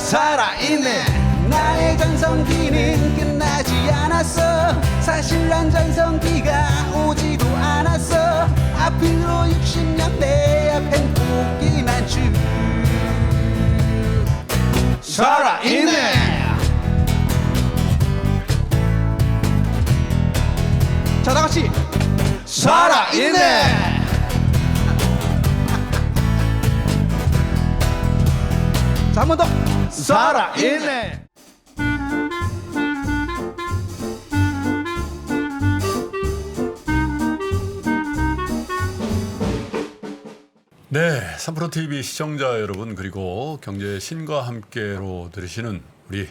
살아있네. 나의 전성기는 끝나지 않았어. 사실 난 전성기가 오지도 않았어. 앞으로 60년 내 앞엔 포기만 쭉 살아있네. 자, 다같이 살아있네. 자, 한 번 더 살아있네. 네, 3프로TV 시청자 여러분, 그리고 경제의 신과 함께로 들으시는 우리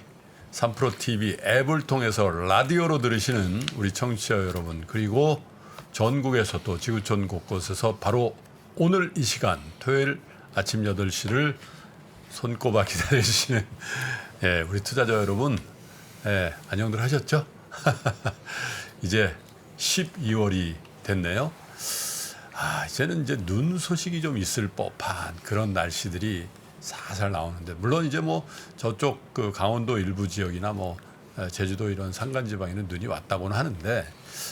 3프로TV 앱을 통해서 라디오로 들으시는 우리 청취자 여러분, 그리고 전국에서 또 지구촌 곳곳에서 바로 오늘 이 시간 토요일 아침 8시를 손꼽아 기다려주시는 우리 투자자 여러분, 안녕들 하셨죠? 이제 12월이 됐네요. 이제는 이제 눈 소식이 좀 있을 법한 그런 날씨들이 살살 나오는데, 물론 이제 뭐 저쪽 그 강원도 일부 지역이나 뭐 제주도 이런 산간지방에는 눈이 왔다고는 하는데,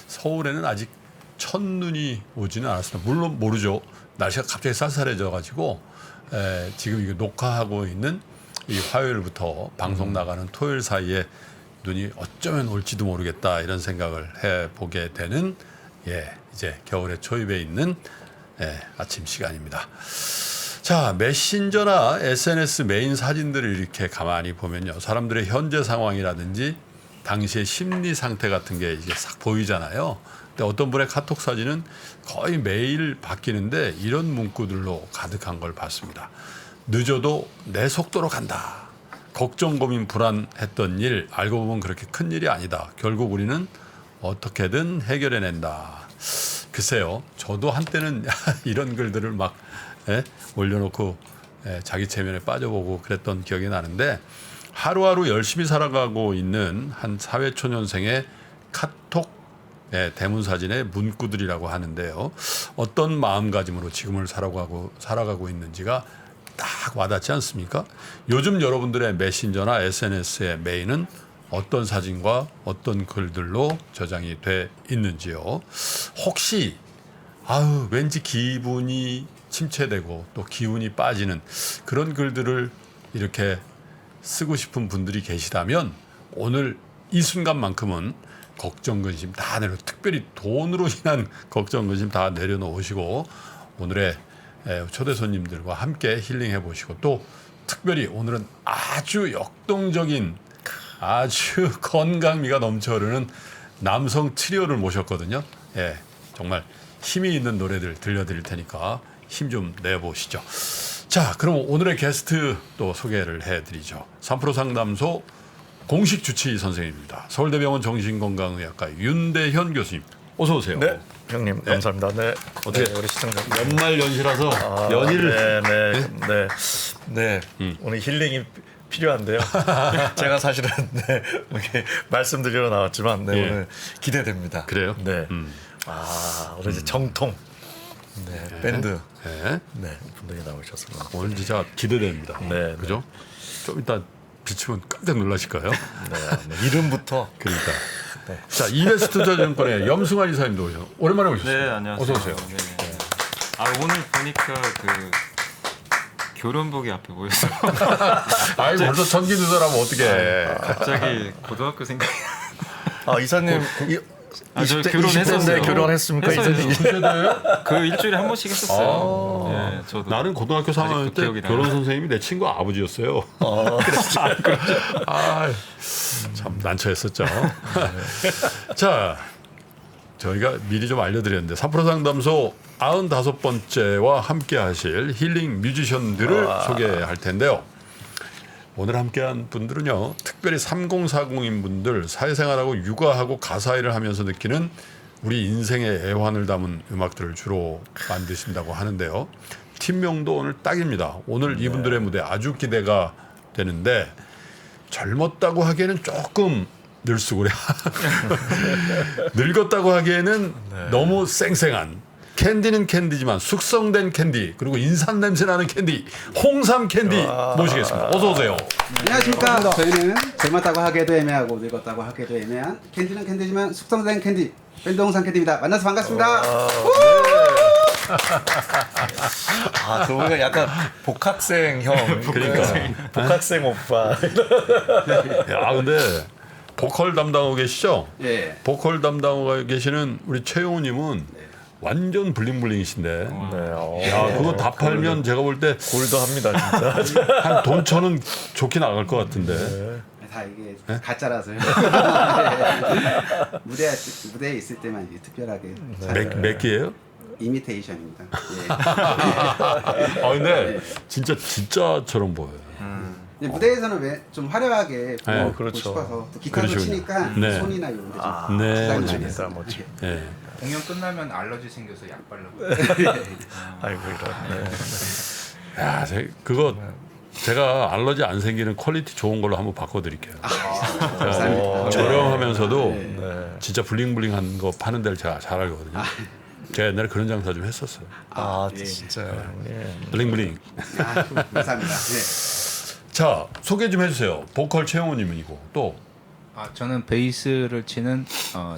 서울에는 아직 첫눈이 오지는 않았습니다. 물론 모르죠. 날씨가 갑자기 쌀쌀해져 가지고 지금 이거 녹화하고 있는 이 화요일부터 방송 나가는 토요일 사이에 눈이 어쩌면 올지도 모르겠다, 이런 생각을 해보게 되는 이제 겨울의 초입에 있는 아침 시간입니다. 자, 메신저나 SNS 메인 사진들을 이렇게 가만히 보면요, 사람들의 현재 상황이라든지 당시의 심리 상태 같은 게 이게 싹 보이잖아요. 근데 어떤 분의 카톡 사진은 거의 매일 바뀌는데 이런 문구들로 가득한 걸 봤습니다. 늦어도 내 속도로 간다. 걱정, 고민, 불안했던 일 알고 보면 그렇게 큰 일이 아니다. 결국 우리는 어떻게든 해결해낸다. 글쎄요, 저도 한때는 이런 글들을 막 올려놓고 자기 체면에 빠져보고 그랬던 기억이 나는데, 하루하루 열심히 살아가고 있는 한 사회초년생의 카톡 대문 사진의 문구들이라고 하는데요, 어떤 마음가짐으로 지금을 살아가고 있는지가 딱 와닿지 않습니까? 요즘 여러분들의 메신저나 SNS의 메인은 어떤 사진과 어떤 글들로 저장이 돼 있는지요? 혹시 왠지 기분이 침체되고 또 기운이 빠지는 그런 글들을 이렇게 쓰고 싶은 분들이 계시다면, 오늘 이 순간만큼은 걱정, 근심 다 특별히 돈으로 인한 걱정, 근심 다 내려놓으시고 오늘의 초대 손님들과 함께 힐링해 보시고, 또 특별히 오늘은 아주 역동적인, 아주 건강미가 넘쳐 흐르는 남성 트리오를 모셨거든요. 정말 힘이 있는 노래들 들려드릴 테니까 힘 좀 내보시죠. 자, 그럼 오늘의 게스트 또 소개를 해드리죠. 3프로 상담소 공식 주치 선생님입니다. 서울대병원 정신건강의학과 윤대현 교수님, 어서 오세요. 네, 형님 감사합니다. 네, 어떻게 우리 시청자 연말 연시라서 연일을 네. 오늘 힐링이 필요한데요. 제가 사실은 이렇게 말씀드리러 나왔지만 오늘 기대됩니다. 그래요? 네. 오늘 이제 정통 밴드 분들이 나오셔서 오늘 진짜 기대됩니다. 네, 그죠? 좀 이따 비추면 깜짝 놀라실까요? 이름부터 그러니까. 자, 이베스트 투자증권의 염승환 이사님도 오랜만에 오셨어요. 네, 안녕하세요. 어서 오세요. 네. 오늘 보니까 그 교련복이 앞에 보여서 벌써 전기 누설하면 어떡해. 갑자기 고등학교 생각이. 이사님 저 결혼했었어요. 결혼했습니까? 이사님? 그 일주일에 한 번씩 했었어요. 저도. 나는 고등학교 3학년 때 기억이 나요. 결혼 선생님이 내 친구 아버지였어요. 참 난처했었죠. 자, 저희가 미리 좀 알려드렸는데 3프로 상담소 95번째와 함께 하실 힐링 뮤지션들을 소개할 텐데요. 오늘 함께한 분들은요, 특별히 3040인 분들, 사회생활하고 육아하고 가사일을 하면서 느끼는 우리 인생의 애환을 담은 음악들을 주로 만드신다고 하는데요. 팀명도 오늘 딱입니다. 오늘 이분들의 무대 아주 기대가 되는데, 젊었다고 하기에는 조금 늘수구려 늙었다고 하기에는 너무 쌩쌩한 캔디는 캔디지만 숙성된 캔디 그리고 인삼 냄새 나는 캔디 홍삼 캔디 모시겠습니다. 어서 오세요. 안녕하십니까. 저희는 젊었다고 하기도 애매하고 늙었다고 하기도 애매한 캔디는 캔디지만 숙성된 캔디 밴드 홍삼 캔디입니다. 만나서 반갑습니다. 아, 두 분은 약간 복학생형. 그러니까. 복학생 오빠. 야 근데 보컬 담당하고 계시죠? 예. 보컬 담당하고 계시는 우리 최용우님은 완전 블링블링이신데. 네. 야 그거 다 팔면 제가 볼 때 골드합니다, 진짜. 한 돈 천은 좋게 나갈 것 같은데. 다 이게 가짜라서요. 무대에 있을 때만 이게 특별하게 몇 개예요? 이미테이션입니다. 예. 아 근데 진짜처럼 보여요. 근데 무대에서는 왜 좀 화려하게 보고 그렇죠. 싶어서 또 기타도 그러시군요. 치니까 네. 손이나 이런 데좀 네. 디자인 많이 멋집니다, 했어요. 멋지. 네. 공연 끝나면 알러지 생겨서 약 바르고. 아이고, 이런. 네. 야, 그거 제가 알러지 안 생기는 퀄리티 좋은 걸로 한번 바꿔드릴게요. 감사합니다. 저렴하면서도 네. 진짜 블링블링한 거 파는 데를 제가 잘 알거든요. 제가 옛날에 그런 장사 좀 했었어요. 아, 예. 진짜요. 예. 블링블링. 감사합니다. 네. 자, 소개 좀 해주세요. 보컬 최영우님이고 또 저는 베이스를 치는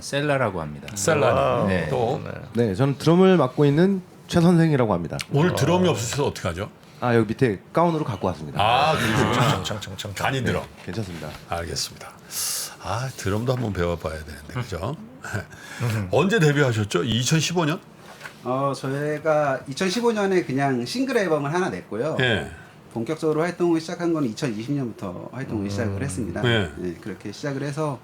셀라라고 합니다. 셀라님. 네. 또 네, 저는 드럼을 맡고 있는 최 선생이라고 합니다. 오늘 드럼이 없으셔서 어떡하죠? 아 여기 밑에 가운으로 갖고 왔습니다. 아, 그러시구나. 청청청. 간이 드럼. 괜찮습니다. 알겠습니다. 아, 드럼도 한번 배워봐야 되는데, 그죠? 언제 데뷔하셨죠? 2015년? 저희가 2015년에 그냥 싱글 앨범을 하나 냈고요. 예. 본격적으로 활동을 시작한 건 2020년부터 활동을 시작을 했습니다. 네. 네, 그렇게 시작을 해서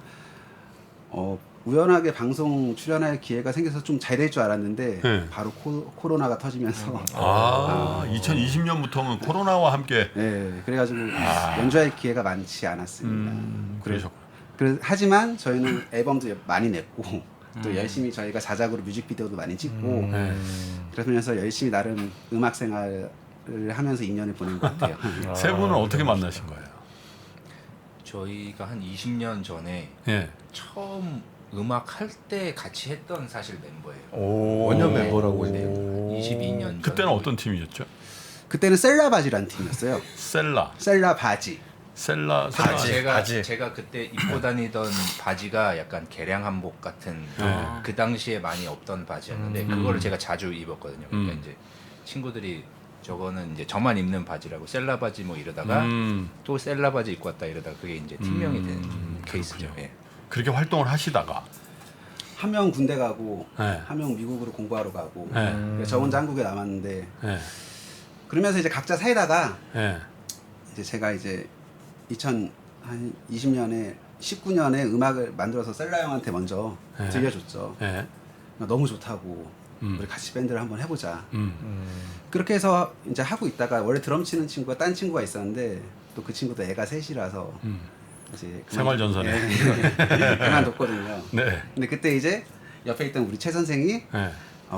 우연하게 방송 출연할 기회가 생겨서 좀 잘 될 줄 알았는데 네. 바로 코로나가 터지면서 2020년부터는 코로나와 함께 네, 그래가지고 연주할 기회가 많지 않았습니다. 그러셨고. 하지만 저희는 앨범도 많이 냈고 또 열심히 저희가 자작으로 뮤직비디오도 많이 찍고 그러면서 열심히 나름 음악 생활을 하면서 2년을 보낸 것 같아요. 세 분은 어떻게 만나신 거예요? 저희가 한 20년 전에 예. 처음 음악 할 때 같이 했던 사실 멤버예요. 오. 원년 멤버라고 네. 했네요. 22년. 그때는 어떤 팀이었죠? 그때는 셀라바지라는 팀이었어요. 셀라. 셀라바지. 셀라. 제가 그때 입고 다니던 바지가 약간 개량 한복 같은 그 당시에 많이 없던 바지였는데 그거를 제가 자주 입었거든요. 그러니까 이제 친구들이 저거는 이제 저만 입는 바지라고 셀라 바지 뭐 이러다가 또 셀라 바지 입고 왔다 이러다가 그게 이제 팀명이 된 케이스죠. 예. 그렇게 활동을 하시다가 한 명 군대 가고 네. 한 명 미국으로 공부하러 가고 네. 그래서 저 혼자 한국에 남았는데 예. 그러면서 이제 각자 살다가 예. 이제 제가 이제 2020년에 19년에 음악을 만들어서 셀라 형한테 먼저 네. 들려줬죠. 예. 너무 좋다고 우리 같이 밴드를 한번 해보자. 음. 그렇게 해서 이제 하고 있다가 원래 드럼 치는 친구가 딴 친구가 있었는데 또 그 친구도 애가 셋이라서 이제 생활전선에. 그만뒀거든요. 네. 근데 그때 이제 옆에 있던 우리 최 선생이 예.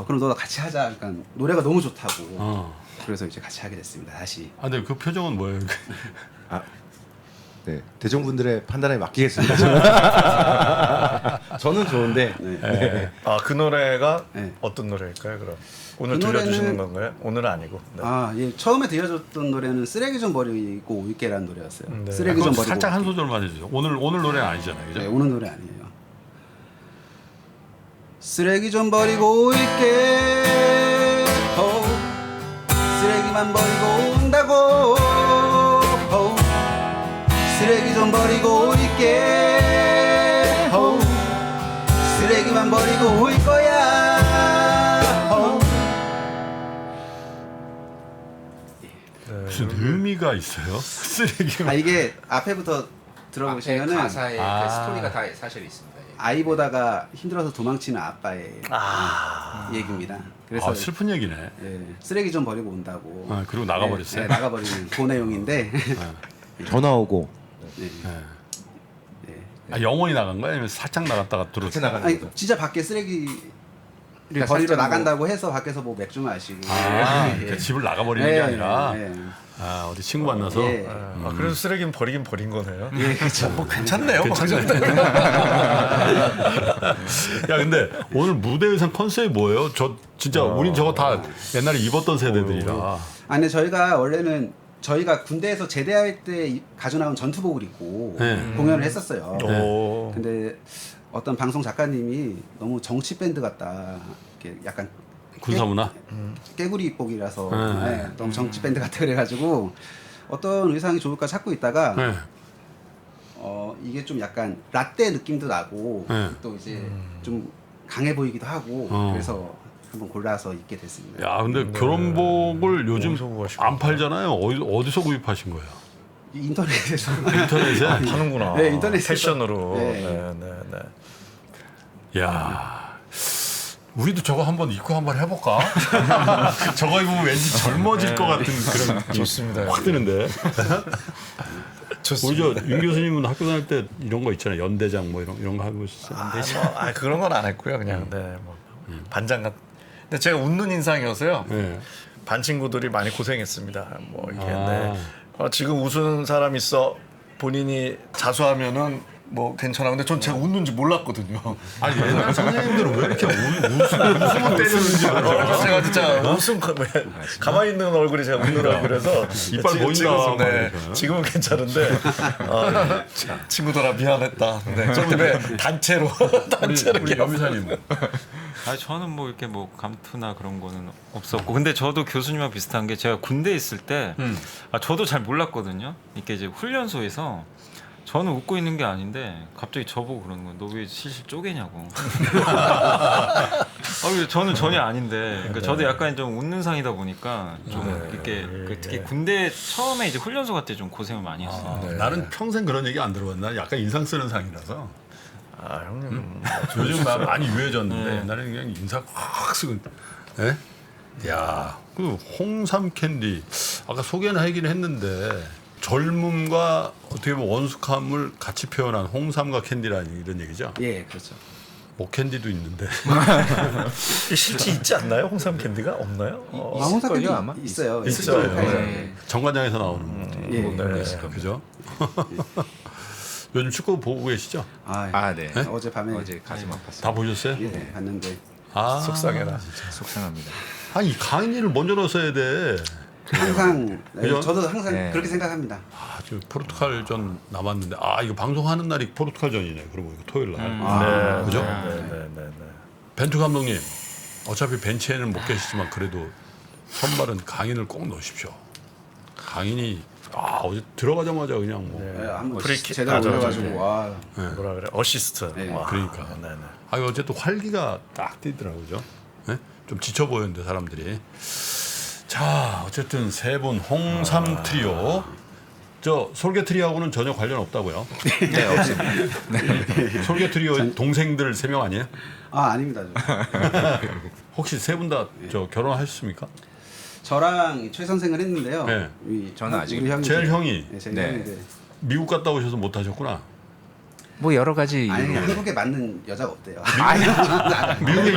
그럼 너 같이 하자. 그러니까 노래가 너무 좋다고. 그래서 이제 같이 하게 됐습니다. 다시. 아, 근데 그 표정은 뭐예요? 네, 대중분들의 판단에 맡기겠습니다. 저는 좋은데 네. 아, 그 노래가 네. 어떤 노래일까요, 그럼? 오늘 그 들려주시는 노래는- 건가요? 오늘은 아니고. 네. 예. 처음에 들려줬던 노래는 쓰레기 좀 버리고 올게라는 노래였어요. 네. 쓰레기 좀 그럼 버리고 살짝 한 올게. 소절만 해주세요. 오늘 노래는 아니잖아요, 그죠? 네, 오는 노래 아니에요. 쓰레기 좀 버리고 올게. 쓰레기만 버리고 온다고. 쓰레기 좀 버리고 올게. 쓰레기만 버리고 올 거야. 무슨 의미가 있어요? 쓰레기가. 이게 앞에부터 들어보시면은 가사에 그 스토리가 다 사실 있습니다. 예. 아이 보다가 힘들어서 도망치는 아빠의 얘기입니다. 그래서 슬픈 얘기네. 쓰레기 좀 버리고 온다고. 그리고 나가버렸어요. 네, 나가버리는 그 내용인데. 전화 오고 네. 영원히 나간 거야? 아니면 살짝 나갔다가 들어왔어? 나가는 아니 거죠. 진짜 밖에 쓰레기 그러니까 거리로 살짝 나간다고 해서 밖에서 뭐 맥주 마시고 그러니까 집을 나가버리는 게 아니라 예. 아 어디 친구 만나서 예. 그래서 쓰레기는 버리긴 버린 거네요. 예, 그렇죠. 뭐 괜찮네요. 야 근데 오늘 무대 의상 컨셉이 뭐예요? 저 진짜 우린 저거 다 옛날에 입었던 세대들이라. 아, 근데 저희가 원래는 저희가 군대에서 제대할 때 가져 나온 전투복을 입고 공연을 했었어요. 오. 근데 어떤 방송 작가님이 너무 정치 밴드 같다. 이렇게 약간 군사문화? 깨구리 입복이라서 너무 정치 밴드 같아 그래가지고 어떤 의상이 좋을까 찾고 있다가 네. 이게 좀 약간 라떼 느낌도 나고 네. 또 이제 좀 강해 보이기도 하고 그래서 한번 골라서 입게 됐습니다. 야 근데 결혼복을 요즘 어디서 구하시고 안 팔잖아요. 어디서 구입하신 거예요? 인터넷에서 인터넷에? 하는구나. 네, 인터넷에서. 패션으로. 네. 네, 네, 네. 야 우리도 저거 한번 입고 한번 해볼까? 저거 입으면 왠지 젊어질 것 같은 그런 느낌 좋습니다. 확 드는데. 좋습니다. 우리 저윤 교수님은 학교 다닐 때 이런 거 있잖아요. 연대장 뭐 이런 거 하고 있었어요. 그런 건 안 했고요. 그냥 뭐 반장 같. 근데 제가 웃는 인상이어서요. 네. 반 친구들이 많이 고생했습니다. 뭐 이게 아. 지금 웃은 사람 있어 본인이 자수하면은 뭐 괜찮아. 근데 전 제가 웃는지 몰랐거든요. 아니 옛날 선생님들은 왜 이렇게 웃음을 때리는지 몰라. 제가 진짜 웃음 가만히 있는 얼굴이 제가 웃는 얼굴에서 이빨 보인다. 지금은 괜찮은데 친구들아 미안했다. 네, 저 때문에 단체로 우리 염미사님. 아 저는 뭐 이렇게 뭐 감투나 그런 거는 없었고 근데 저도 교수님하고 비슷한 게 제가 군대에 있을 때 저도 잘 몰랐거든요. 이렇게 이제 훈련소에서 저는 웃고 있는 게 아닌데 갑자기 저보고 그러는 거예요. 너 왜 실실 쪼개냐고. 저는 전혀 아닌데 그러니까 저도 약간 좀 웃는 상이다 보니까 좀 이렇게 특히 군대 처음에 이제 훈련소 갈 때 좀 고생을 많이 했어요. 나는 평생 그런 얘기 안 들어봤나? 약간 인상 쓰는 상이라서. 형님 요즘 나 많이 유해졌는데 옛날에는 그냥 인사 확 쓰고. 예? 야, 그 홍삼 캔디 아까 소개는 하긴 했는데 젊음과 어떻게 보면 원숙함을 같이 표현한 홍삼과 캔디라는 이런 얘기죠. 예, 그렇죠. 목 캔디도 있는데. 실제 있지 않나요? 홍삼 캔디가 없나요? 홍사 캔디 아마? 있어요. 있어요. 네. 정관장에서 나오는 예. 네. 그죠? 요즘 축구 보고 계시죠? 네. 어젯밤에 어제 가슴 아팠어요. 다 보셨어요? 예, 봤는데 아, 속상해라. 속상합니다. 아니 강인이를 먼저 넣었어야 돼. 항상 그죠? 저도 항상 네. 그렇게 생각합니다. 아, 지금 포르투갈전 남았는데 이거 방송하는 날이 포르투갈전이네. 그러고 이거 토요일 날. 네, 그죠? 네. 벤투 감독님, 어차피 벤치에는 못 계시지만 그래도 선발은 강인을 꼭 넣으십시오. 강인이 어제 들어가자마자 그냥 뭐. 네, 한번 프리킥 제대로 맞아, 올려가지고 맞아. 와. 뭐라 그래? 어시스트. 네. 와. 그러니까. 네. 어쨌든 활기가 딱 뛰더라고요. 네? 좀 지쳐 보였는데 사람들이. 자, 어쨌든 세 분 홍삼 트리오. 저 솔개 트리하고는 전혀 관련 없다고요? 네, 없습니다. 솔개 트리오 동생들 3명 아니에요? 아닙니다. 혹시 세 분 다 저 결혼하셨습니까? 저랑 최 선생을 했는데요. 네. 저는 아직 우리 형이 제일 형이 네, 제일 네. 형인데 미국 갔다 오셔서 못 하셨구나. 뭐 여러 가지 아니 이유로 한국에 맞는 여자가 없대요. 미국에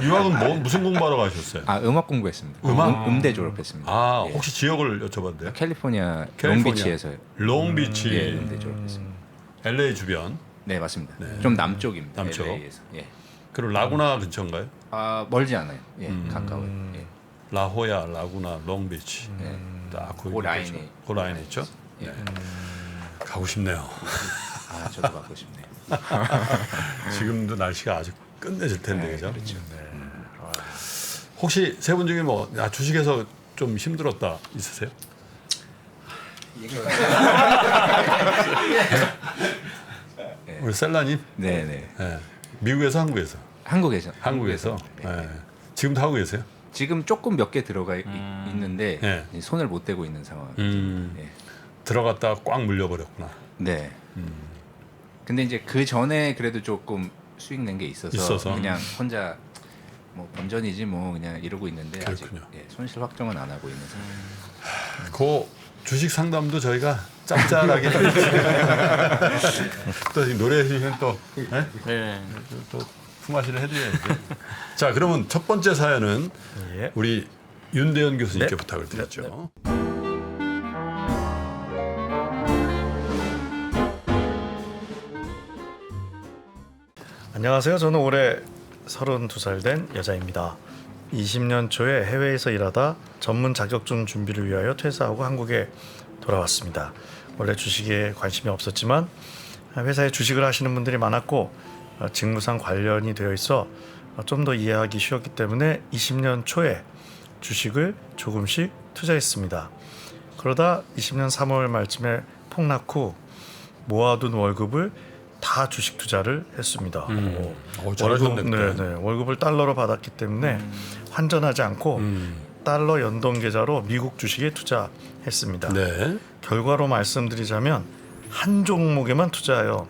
유학은 뭐 무슨 공부하러 가셨어요? 음악 공부했습니다. 음악? 음대 졸업했습니다. 아, 혹시 지역을 여쭤봐도 돼요? 캘리포니아 캘리포니아. 롱비치에서 롱비치, 예, 음대 졸업했습니다. LA 주변. 네, 맞습니다. 좀 남쪽입니다. 남쪽. LA에서. 예. 그리고 라구나 근처인가요? 멀지 않아요. 예, 가까워요. 예. 라호야, 라구나, 롱비치. 딱 그 라인이. 그 라인에 있죠? 예. 네. 가고 싶네요. 저도 가고 싶네요. 지금도 날씨가 아주 끝내줄 텐데, 네, 그죠? 그렇죠. 혹시 세 분 중에 뭐 주식에서 좀 힘들었다 있으세요? 우리 셀라님? 네. 네. 미국에서 한국에서? 한국에서. 네. 지금도 하고 계세요? 지금 조금 몇 개 들어가 있는데 네. 손을 못 대고 있는 상황. 예. 들어갔다가 꽉 물려버렸구나. 네. 근데 이제 그 전에 그래도 조금 수익 낸 게 있어서 그냥 혼자 뭐 본전이지 뭐 그냥 이러고 있는데 그렇군요. 아직 손실 확정은 안 하고 있는 상황. 그 주식 상담도 저희가 짭짤하게 또 노래 해주시면 또, 네? 네. 또 품앗이를 해드려야지. 자, 그러면 첫 번째 사연은 예. 우리 윤대현 교수님께 네. 부탁을 드렸죠. 안녕하세요. 저는 올해 32살 된 여자입니다. 20년 초에 해외에서 일하다 전문 자격증 준비를 위하여 퇴사하고 한국에 돌아왔습니다. 원래 주식에 관심이 없었지만 회사에 주식을 하시는 분들이 많았고 직무상 관련이 되어 있어 좀 더 이해하기 쉬웠기 때문에 20년 초에 주식을 조금씩 투자했습니다. 그러다 20년 3월 말쯤에 폭락 후 모아둔 월급을 다 주식 투자를 했습니다. 잘하셨네. 네, 월급을 달러로 받았기 때문에 환전하지 않고 달러 연동 계좌로 미국 주식에 투자했습니다. 네. 결과로 말씀드리자면 한 종목에만 투자하여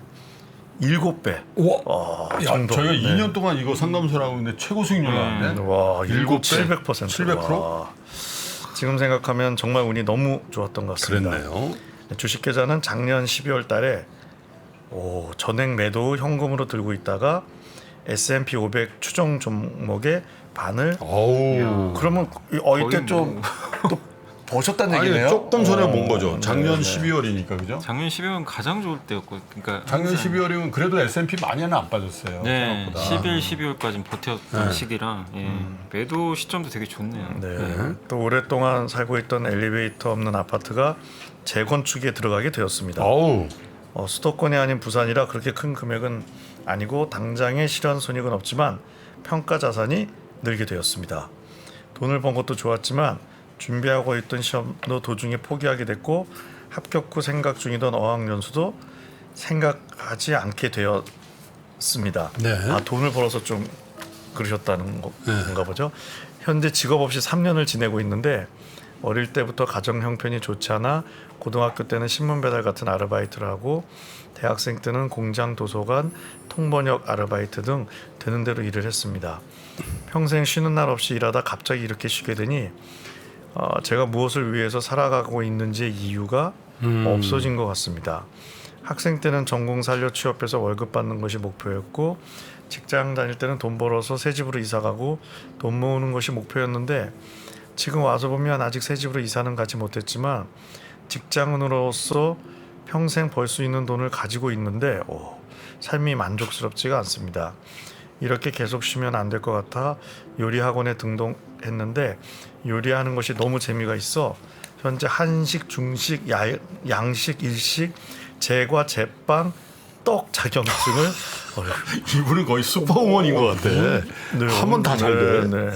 7배 우와. 야, 정도. 저희가 네. 2년 동안 이거 상담소를 하고 있는데 최고 수익률 나왔네. 와, 7배? 700%. 700%? 와. 지금 생각하면 정말 운이 너무 좋았던 것 같습니다. 그랬네요. 주식 계좌는 작년 12월 달에 전액 매도 현금으로 들고 있다가 S&P 500 추정 종목의 반을 어우. 그러면 이때 좀 또 버셨다는 아니, 얘기네요. 조금 전에 본 거죠. 네, 작년 네. 12월이니까 그죠? 작년 12월은 가장 좋을 때였고, 그러니까 작년 항상- 12월이면 그래도 S&P 많이는 안 빠졌어요. 네, 생각보다. 11, 12월까지는 버텼던 시기라 매도 시점도 되게 좋네요. 네. 또 오랫동안 살고 있던 엘리베이터 없는 아파트가 재건축에 들어가게 되었습니다. 어우. 수도권이 아닌 부산이라 그렇게 큰 금액은 아니고 당장의 실현 손익은 없지만 평가 자산이 늘게 되었습니다. 돈을 번 것도 좋았지만 준비하고 있던 시험도 도중에 포기하게 됐고 합격 후 생각 중이던 어학연수도 생각하지 않게 되었습니다. 네. 돈을 벌어서 좀 그러셨다는 건가 보죠. 현재 직업 없이 3년을 지내고 있는데 어릴 때부터 가정 형편이 좋지 않아 고등학교 때는 신문 배달 같은 아르바이트를 하고 대학생 때는 공장, 도서관, 통번역 아르바이트 등 되는 대로 일을 했습니다. 평생 쉬는 날 없이 일하다 갑자기 이렇게 쉬게 되니 제가 무엇을 위해서 살아가고 있는지의 이유가 없어진 것 같습니다. 학생 때는 전공 살려 취업해서 월급 받는 것이 목표였고 직장 다닐 때는 돈 벌어서 새 집으로 이사가고 돈 모으는 것이 목표였는데 지금 와서 보면 아직 새 집으로 이사는 가지 못했지만 직장인으로서 평생 벌 수 있는 돈을 가지고 있는데 삶이 만족스럽지가 않습니다. 이렇게 계속 쉬면 안 될 것 같아 요리 학원에 등록했는데 요리하는 것이 너무 재미가 있어 현재 한식, 중식, 양식, 일식, 제과, 제빵, 떡 자격증을 이분은 거의 슈퍼우먼인 것 같아. 하면 다 잘 돼. 네.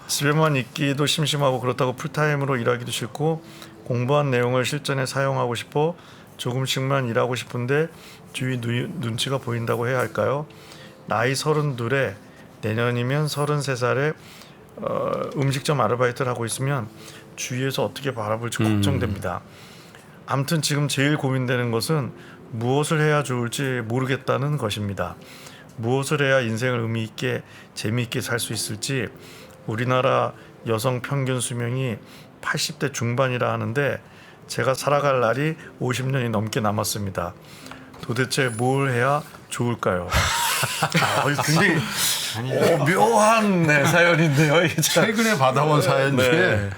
집에만 있기도 심심하고 그렇다고 풀타임으로 일하기도 싫고 공부한 내용을 실전에 사용하고 싶어 조금씩만 일하고 싶은데 주위 눈치가 보인다고 해야 할까요? 나이 32에 내년이면 33살에 음식점 아르바이트를 하고 있으면 주위에서 어떻게 바라볼지 걱정됩니다. 아무튼 지금 제일 고민되는 것은 무엇을 해야 좋을지 모르겠다는 것입니다. 무엇을 해야 인생을 의미 있게 재미있게 살 수 있을지 우리나라 여성 평균 수명이 80대 중반이라 하는데 제가 살아갈 날이 50년이 넘게 남았습니다. 도대체 뭘 해야 좋을까요? 굉장히 묘한 사연인데요. 이게 참. 최근에 받아온 사연 중에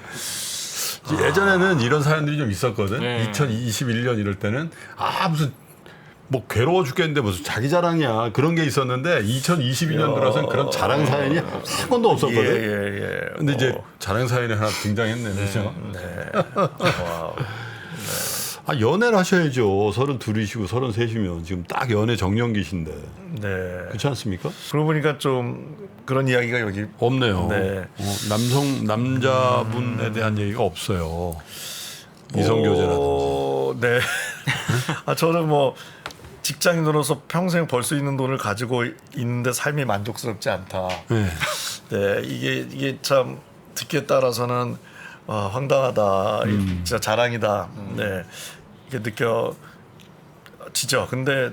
예전에는 이런 사연들이 좀 있었거든. 네. 2021년 이럴 때는 무슨 뭐 괴로워 죽겠는데 무슨 자기 자랑이야 그런 게 있었는데 2022년 들어서는 그런 자랑 사연이 한 번도 없었거든. 예. 근데 이제 자랑 사연이 하나 등장했네. 그렇죠? 와우. 연애를 하셔야죠. 32이시고 33이면 지금 딱 연애 정년기신데. 네. 그렇지 않습니까? 그러고 보니까 좀 그런 이야기가 여기 없네요. 네. 남자분에 대한 얘기가 없어요. 이성교제라든지. 네. 저는 뭐 직장인으로서 평생 벌 수 있는 돈을 가지고 있는데 삶이 만족스럽지 않다. 네. 네, 이게 참 듣기에 따라서는 황당하다, 진짜 자랑이다. 네, 이게 느껴지죠. 근데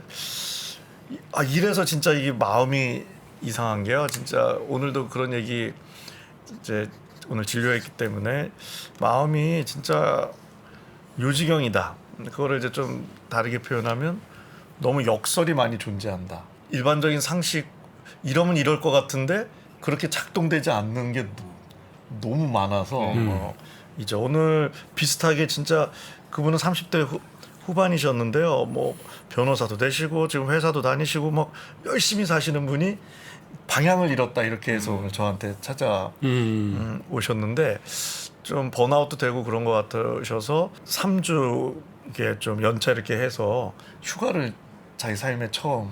이래서 진짜 이게 마음이 이상한 게요. 진짜 오늘도 그런 얘기 이제 오늘 진료했기 때문에 마음이 진짜 요지경이다. 그거를 이제 좀 다르게 표현하면 너무 역설이 많이 존재한다. 일반적인 상식 이러면 이럴 것 같은데 그렇게 작동되지 않는 게 너무 많아서 이제 오늘 비슷하게 진짜 그분은 30대 후반이셨는데요. 뭐 변호사도 되시고 지금 회사도 다니시고 막 열심히 사시는 분이 방향을 잃었다 이렇게 해서 오늘 저한테 찾아 오셨는데 좀 번아웃도 되고 그런 것 같으셔서 3주 이렇게 좀 연차 이렇게 해서 휴가를 자기 삶에 처음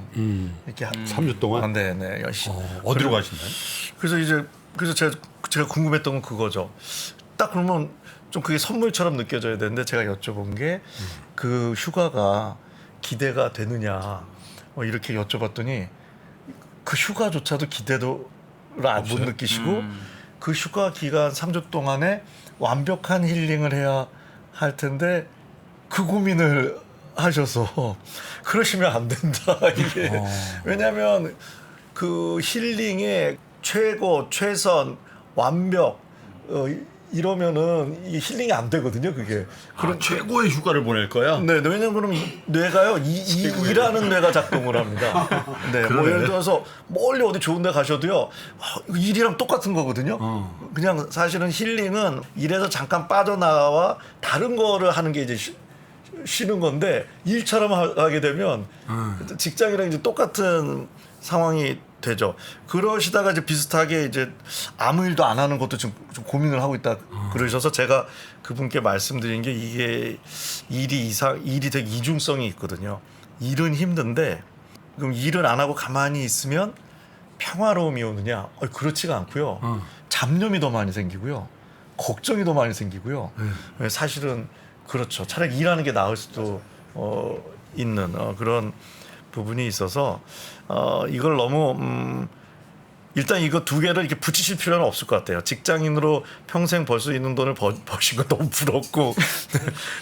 이렇게 3주 동안? 네네 열심히 어디로 가신다요? 그래서 제가 궁금했던 건 그거죠. 딱 그러면 좀 그게 선물처럼 느껴져야 되는데 제가 여쭤본 게 그 휴가가 기대가 되느냐 이렇게 여쭤봤더니 그 휴가조차도 기대도를 못 느끼시고 그 휴가 기간 3주 동안에 완벽한 힐링을 해야 할 텐데 그 고민을 하셔서 그러시면 안 된다 이게 왜냐하면 그 힐링의 최고 최선 완벽 이러면은 이 힐링이 안 되거든요 그게 그럼 최고의 휴가를 보낼 거야? 네, 왜냐면 그럼 뇌가요 일하는 뇌가 작동을 합니다. 네, 뭐 예를 들어서 멀리 어디 좋은데 가셔도요 일이랑 똑같은 거거든요. 그냥 사실은 힐링은 일에서 잠깐 빠져나와 다른 거를 하는 게 이제 쉬는 건데 일처럼 하게 되면 직장이랑 이제 똑같은 상황이 되죠. 그러시다가 이제 비슷하게 이제 아무 일도 안 하는 것도 좀 고민을 하고 있다 그러셔서 제가 그분께 말씀드린 게 이게 일이 되게 이중성이 있거든요. 일은 힘든데 그럼 일을 안 하고 가만히 있으면 평화로움이 오느냐? 그렇지가 않고요. 잡념이 더 많이 생기고요. 걱정이 더 많이 생기고요. 사실은 그렇죠. 차라리 일하는 게 나을 수도 있는 그런 부분이 있어서 이걸 너무 일단 이거 두 개를 이렇게 붙이실 필요는 없을 것 같아요. 직장인으로 평생 벌 수 있는 돈을 버신 거 너무 부럽고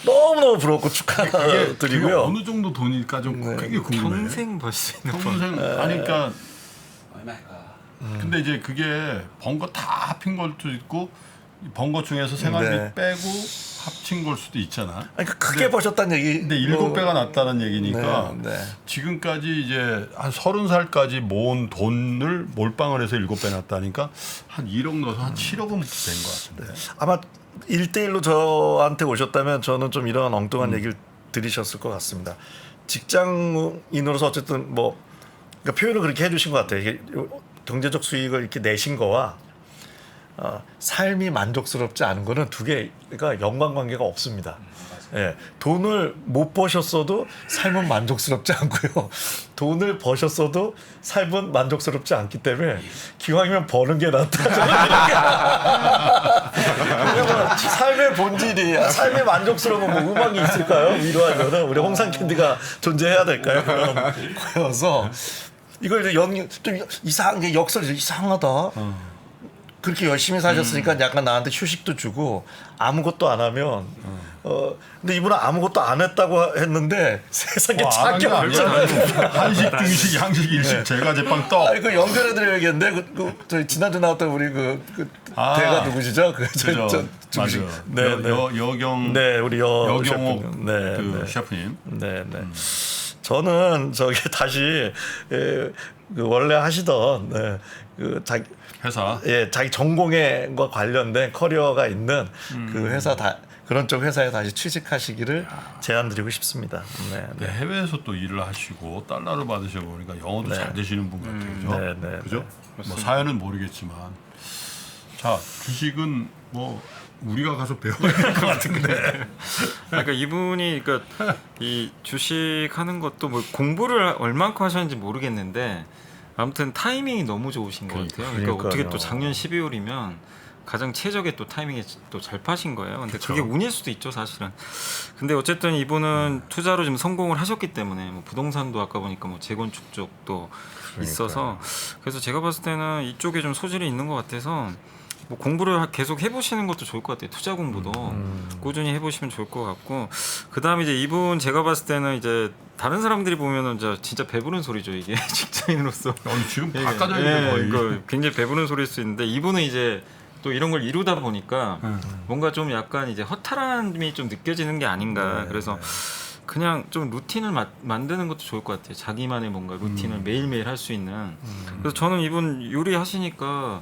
너무너무 부럽고 축하드리고요. 그게 어느 정도 돈일까 좀 되게 궁금해요. 평생 벌 수 있는 평생 아니 그러니까 얼마일까? 근데 이제 그게 번 거 다 합힌 것도 있고 번 것 중에서 생활비 네. 빼고 합친 걸 수도 있잖아. 그러니까 크게 버셨다는 얘기. 근데 7배가 났다는 얘기니까 네, 네. 지금까지 이제 한 30살까지 모은 돈을 몰빵을 해서 7배 났다니까 한 1억 넣어서 한 7억은 된 것 같은데. 아마 1대1로 저한테 오셨다면 저는 좀 이런 엉뚱한 얘기를 들으셨을 것 같습니다. 직장인으로서 어쨌든 뭐 그러니까 표현을 그렇게 해주신 것 같아요. 이게 경제적 수익을 이렇게 내신 거와 삶이 만족스럽지 않은 거는 두 개가 연관관계가 없습니다. 예, 돈을 못 버셨어도 삶은 만족스럽지 않고요. 돈을 버셨어도 삶은 만족스럽지 않기 때문에 기왕이면 버는 게 낫다. 왜냐면 삶의 본질이 삶의 만족스러운 뭐 음악이 있을까요? 위로하면은 우리 홍상캔디가 존재해야 될까요? 그럼 거여서 이걸 이제 좀 이상한 게 역설이 이상하다. 그렇게 열심히 사셨으니까 약간 나한테 휴식도 주고 아무것도 안 하면 근데 이분은 아무것도 안 했다고 했는데 세상에 차게 한식, 중식, 양식, 일식, 제과, 제빵, 떡. 아니 그 연결해드려야겠는데 저희 지난주 나왔던 우리 대가 누구시죠? 맞아요. 네, 여경. 네, 우리 여경옥 셰프님. 네, 그 네. 셰프님. 네, 네. 저는 다시 그 원래 하시던 자기 자기 전공과 관련된 커리어가 있는 그 회사 그런 쪽 회사에 다시 취직하시기를 제안드리고 싶습니다. 네, 네, 해외에서 또 일을 하시고 달러를 받으셔 보니까 영어도 잘 되시는 분 같아요. 그죠? 네, 그죠? 뭐 사연은 모르겠지만 자 주식은 뭐 우리가 가서 배워야 될 것 같은데. 그러니까 이분이 그러니까 이 주식하는 것도 뭐 공부를 얼만큼 하셨는지 모르겠는데 아무튼 타이밍이 너무 좋으신 것 같아요. 그러니까 어떻게 또 작년 12월이면 가장 최적의 또 타이밍에 또 잘 파신 거예요. 근데 그게 운일 수도 있죠, 사실은. 근데 어쨌든 이분은 투자로 좀 성공을 하셨기 때문에 뭐 부동산도 아까 보니까 뭐 재건축 쪽도 있어서 그래서 제가 봤을 때는 이쪽에 좀 소질이 있는 것 같아서 뭐 공부를 계속 해보시는 것도 좋을 것 같아요. 투자 공부도 꾸준히 해보시면 좋을 것 같고 그 다음에 이제 이분 제가 봤을 때는 이제 다른 사람들이 보면은 진짜 배부른 소리죠 이게 직장인으로서. 지금 다 까져 있는 거예요. 그러니까 굉장히 배부른 소리일 수 있는데 이분은 이제 또 이런 걸 이루다 보니까 뭔가 좀 약간 이제 허탈함이 좀 느껴지는 게 아닌가. 그래서 그냥 좀 루틴을 만드는 것도 좋을 것 같아요. 자기만의 뭔가 루틴을 매일매일 할 수 있는. 그래서 저는 이분 요리 하시니까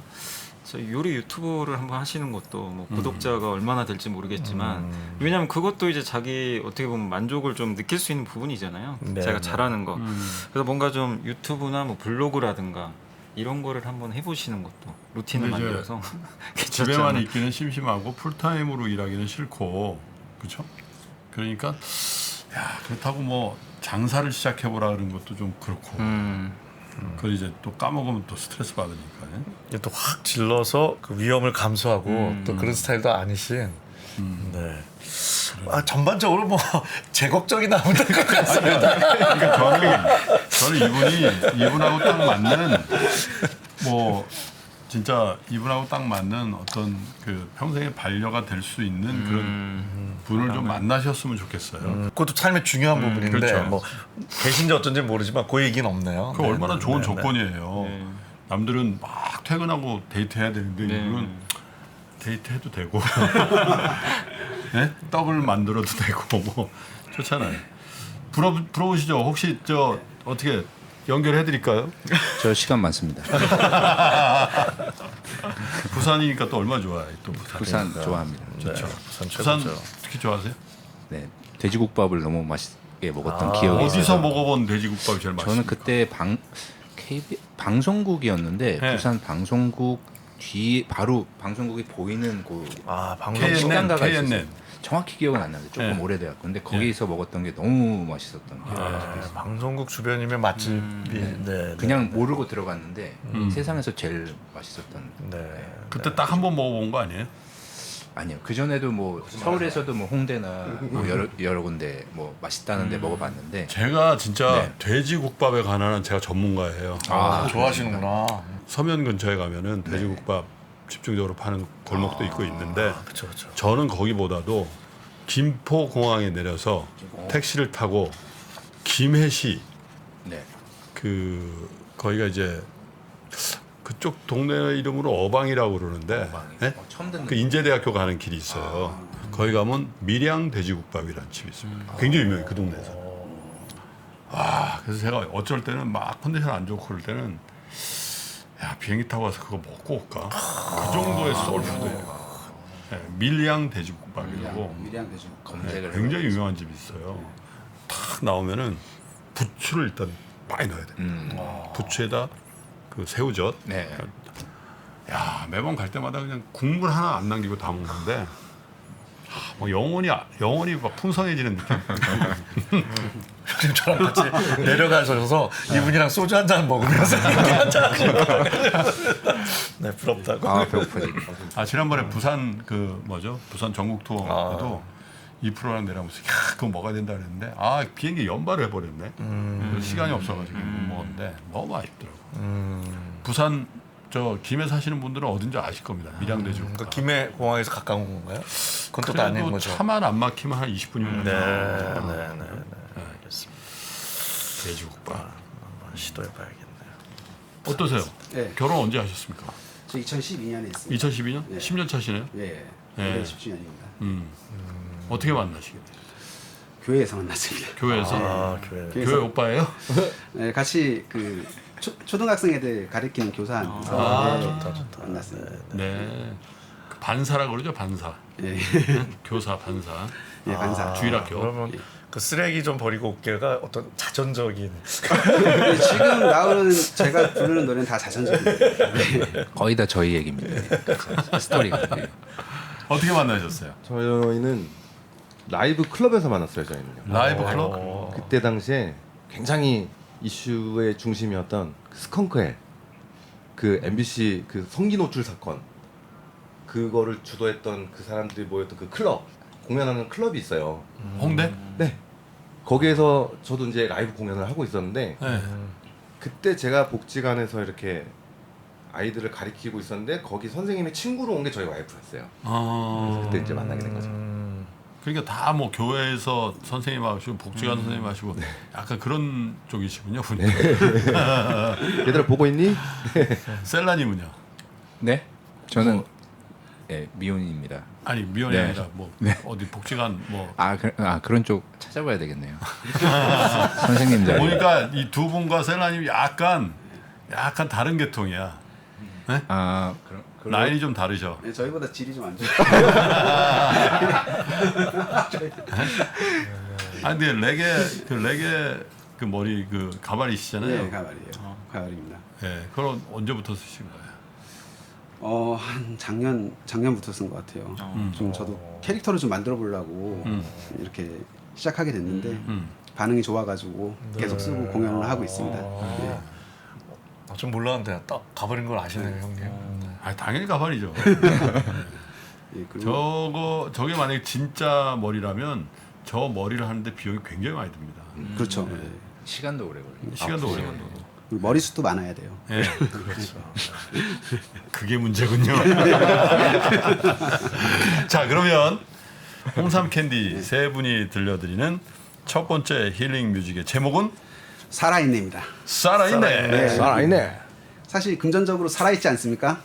요리 유튜브를 한번 하시는 것도 뭐 구독자가 얼마나 될지 모르겠지만 왜냐하면 그것도 이제 자기 어떻게 보면 만족을 좀 느낄 수 있는 부분이잖아요. 네, 자기가 네. 잘하는 거. 그래서 뭔가 좀 유튜브나 뭐 블로그라든가 이런 거를 한번 해보시는 것도 루틴을 근데 이제 만들어서 집에만 괜찮잖아요. 있기는 심심하고 풀타임으로 일하기는 싫고 그렇죠? 그러니까 야 그렇다고 뭐 장사를 시작해보라 그런 것도 좀 그렇고 그걸 이제 또 까먹으면 또 스트레스 받으니까. 이게 또 확 질러서 그 위험을 감수하고 또 그런 스타일도 아니신. 네. 아, 전반적으로 뭐 제곡적인 나오는 것 같습니다. 그러니까 저는 이분하고 딱 맞는 뭐 진짜 이분하고 딱 맞는 어떤 그 평생의 반려가 될 수 있는 그런 분을 좀 만나셨으면 좋겠어요. 그것도 삶의 중요한 부분인데 그렇죠. 뭐 계신지 어쩐지 모르지만 그 얘기는 없네요. 그 얼마나 좋은 네. 조건이에요. 네. 남들은 막 퇴근하고 데이트해야 되는데 네. 이분은 데이트해도 되고 네? 떡을 만들어도 되고 뭐 좋잖아요. 부러우시죠? 혹시 저 어떻게 연결해 드릴까요? 저 시간 많습니다. 부산이니까 또 얼마 좋아해 또 부산 좋아합니다. 좋죠. 부산 부산 최고죠. 특히 좋아하세요? 네, 돼지국밥을 너무 맛있게 먹었던 기억이 어디서 있어서 먹어본 돼지국밥이 제일 맛있어요? 저는 그때 방송국이었는데 네. 부산 방송국 뒤 바로 방송국이 보이는 그 아, 방송 KNN, 식당가가 있었어요. KNN. 정확히 기억은 안 나는데 조금 네. 오래돼갖고 근데 거기서 먹었던 게 너무 맛있었던 게 네, 방송국 주변이면 맛집이 네. 그냥 모르고 들어갔는데 세상에서 제일 맛있었던. 네. 그때 딱 한 번 먹어본 거 아니에요? 아니요, 그 전에도 뭐 서울에서도 뭐 홍대나 뭐 여러 군데 뭐 맛있다는데 먹어봤는데 제가 진짜 네. 돼지국밥에 관한 제가 전문가예요. 아, 좋아하시는구나. 서면 근처에 가면은 돼지국밥 집중적으로 파는 골목도 있고 있는데 그렇죠, 그렇죠. 저는 거기보다도 김포공항에 내려서 택시를 타고 김해시 네. 그 거기가 이제 그쪽 동네 이름으로 어방이라고 그러는데 네? 처음 듣는 그 인제대학교 가는 길이 있어요. 거기 가면 밀양 돼지국밥이라는 집이 있습니다. 굉장히 유명해요 그 동네에서. 그래서 제가 어쩔 때는 막 컨디션 안 좋고 그럴 때는 야 비행기 타고 가서 그거 먹고 올까? 그 정도의 소울푸드예요. 네, 밀양 돼지국밥이라고 밀양 돼지. 검색을 굉장히 유명한 집이 있어요. 탁 나오면은 부추를 일단 많이 넣어야 돼. 부추에다 그 새우젓. 네. 야 매번 갈 때마다 그냥 국물 하나 안 남기고 다 먹는데 뭐 영혼이 막 풍성해지는 느낌. 형님 저랑 같이 내려가셔서 이분이랑 소주 한 잔 먹으면서 이렇게 한잔 네, 부럽다고. 아 배고파지. 지난번에 부산 그 뭐죠? 부산 전국 투어도 이 프로그램 내려오면서 야 그거 먹어야 된다 그랬는데 비행기 연발을 해버렸네. 그래서 시간이 없어가지고 못 먹었는데 너무 아쉽더라고. 부산 저 김해 사시는 분들은 어딘지 아실 겁니다. 밀양 돼지국밥. 그 김해 공항에서 가까운 건가요? 그건 또 아닌 그래도 거죠. 차만 안 막히면 한 20분이면 네, 알겠습니다. 돼지국밥. 한번 시도해봐야겠네요. 어떠세요? 네. 결혼 언제 하셨습니까? 저 2012년에 했습니다. 2012년? 네. 10년 차시네요. 예. 네. 올해 10주년입니다. 어떻게 만나시게 돼요? 교회에서 만났습니다. 교회에서? 교회. 교회 오빠예요? 네, 같이 그 초등학생 애들 가르치는 교사한테 좋다. 만났습니다. 네. 그 반사라고 그러죠, 반사. 예. 교사 반사. 예, 반사. 주일학교. 그러면 그 쓰레기 좀 버리고 올게가 어떤 자전적인 근데 지금 나오는 제가 부르는 노래는 다 자전적입니다. 네. 거의 다 저희 얘기입니다. 스토리가. 네. 어떻게 만나셨어요? 저희는 라이브 클럽에서 만났어요. 저희는요. 라이브 클럽? 그때 당시에 굉장히 이슈의 중심이었던 그 스컹크의 그 MBC 그 성기 노출 사건 그거를 주도했던 그 사람들이 모였던 그 클럽 공연하는 클럽이 있어요. 홍대? 네. 거기에서 저도 이제 라이브 공연을 하고 있었는데 네. 그때 제가 복지관에서 이렇게 아이들을 가리키고 있었는데 거기 선생님이 친구로 온 게 저희 와이프였어요. 그때 이제 만나게 된 거죠. 그러니까 다 뭐 교회에서 선생님 하시고 복지관 선생님 하시고 약간 그런 쪽이시군요. 얘들아 보고 있니? 셀라님은요? 네? 저는 네, 미혼입니다. 아니 미연이 네. 아니라 뭐 어디 복지관 뭐 그런 쪽 찾아봐야 되겠네요. 선생님 자리. 보니까 이 두 분과 셀라님이 약간 다른 계통이야. 그럼 라인이 좀 다르죠. 네, 저희보다 질이 좀 안 좋아요. 아 근데 레게 그 머리 그 가발이시잖아요. 네, 가발이에요. 가발입니다. 예, 그럼 언제부터 쓰신 거예요? 한 작년부터 쓴 것 같아요. 좀 저도 캐릭터를 좀 만들어 보려고 이렇게 시작하게 됐는데 반응이 좋아가지고 계속 쓰고 공연을 하고 있습니다. 네. 좀 몰랐는데 딱 가버린 걸 아시네요, 형님. 아 당연히 가발이죠. 예, 그리고 저게 만약에 진짜 머리라면 저 머리를 하는데 비용이 굉장히 많이 듭니다. 그렇죠. 예. 시간도 오래 걸려요. 시간도 오래 걸리고. 그리고 머리숱도 많아야 돼요. 예, 그렇죠. 그게 문제군요. 자, 그러면 홍삼 캔디 세 분이 들려드리는 첫 번째 힐링 뮤직의 제목은 살아있네입니다. 살아있네. 살아있네. 사실 금전적으로 살아있지 않습니까?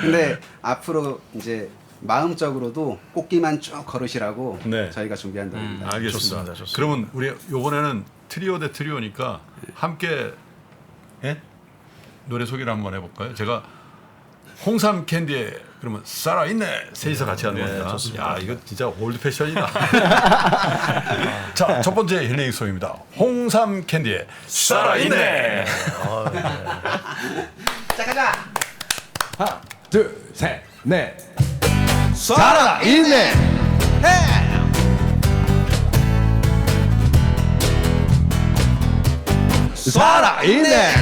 근데 앞으로 이제 마음적으로도 꽃길만 쭉 걸으시라고 네. 저희가 준비한답니다. 알겠습니다. 좋습니다. 그러면 우리 이번에는 트리오 대 트리오니까 함께 예? 노래 소개를 한번 해볼까요? 제가 홍삼 캔디의 그러면 살아있네 셋이서 같이 하는 겁니다. 좋습니다. 야 이거 진짜 올드 패션이다. 자, 첫 번째 힐링 송입니다. 홍삼 캔디의 살아있네. 자 가자. 하나, 둘, 셋, 넷. 살아있네. 살아있네.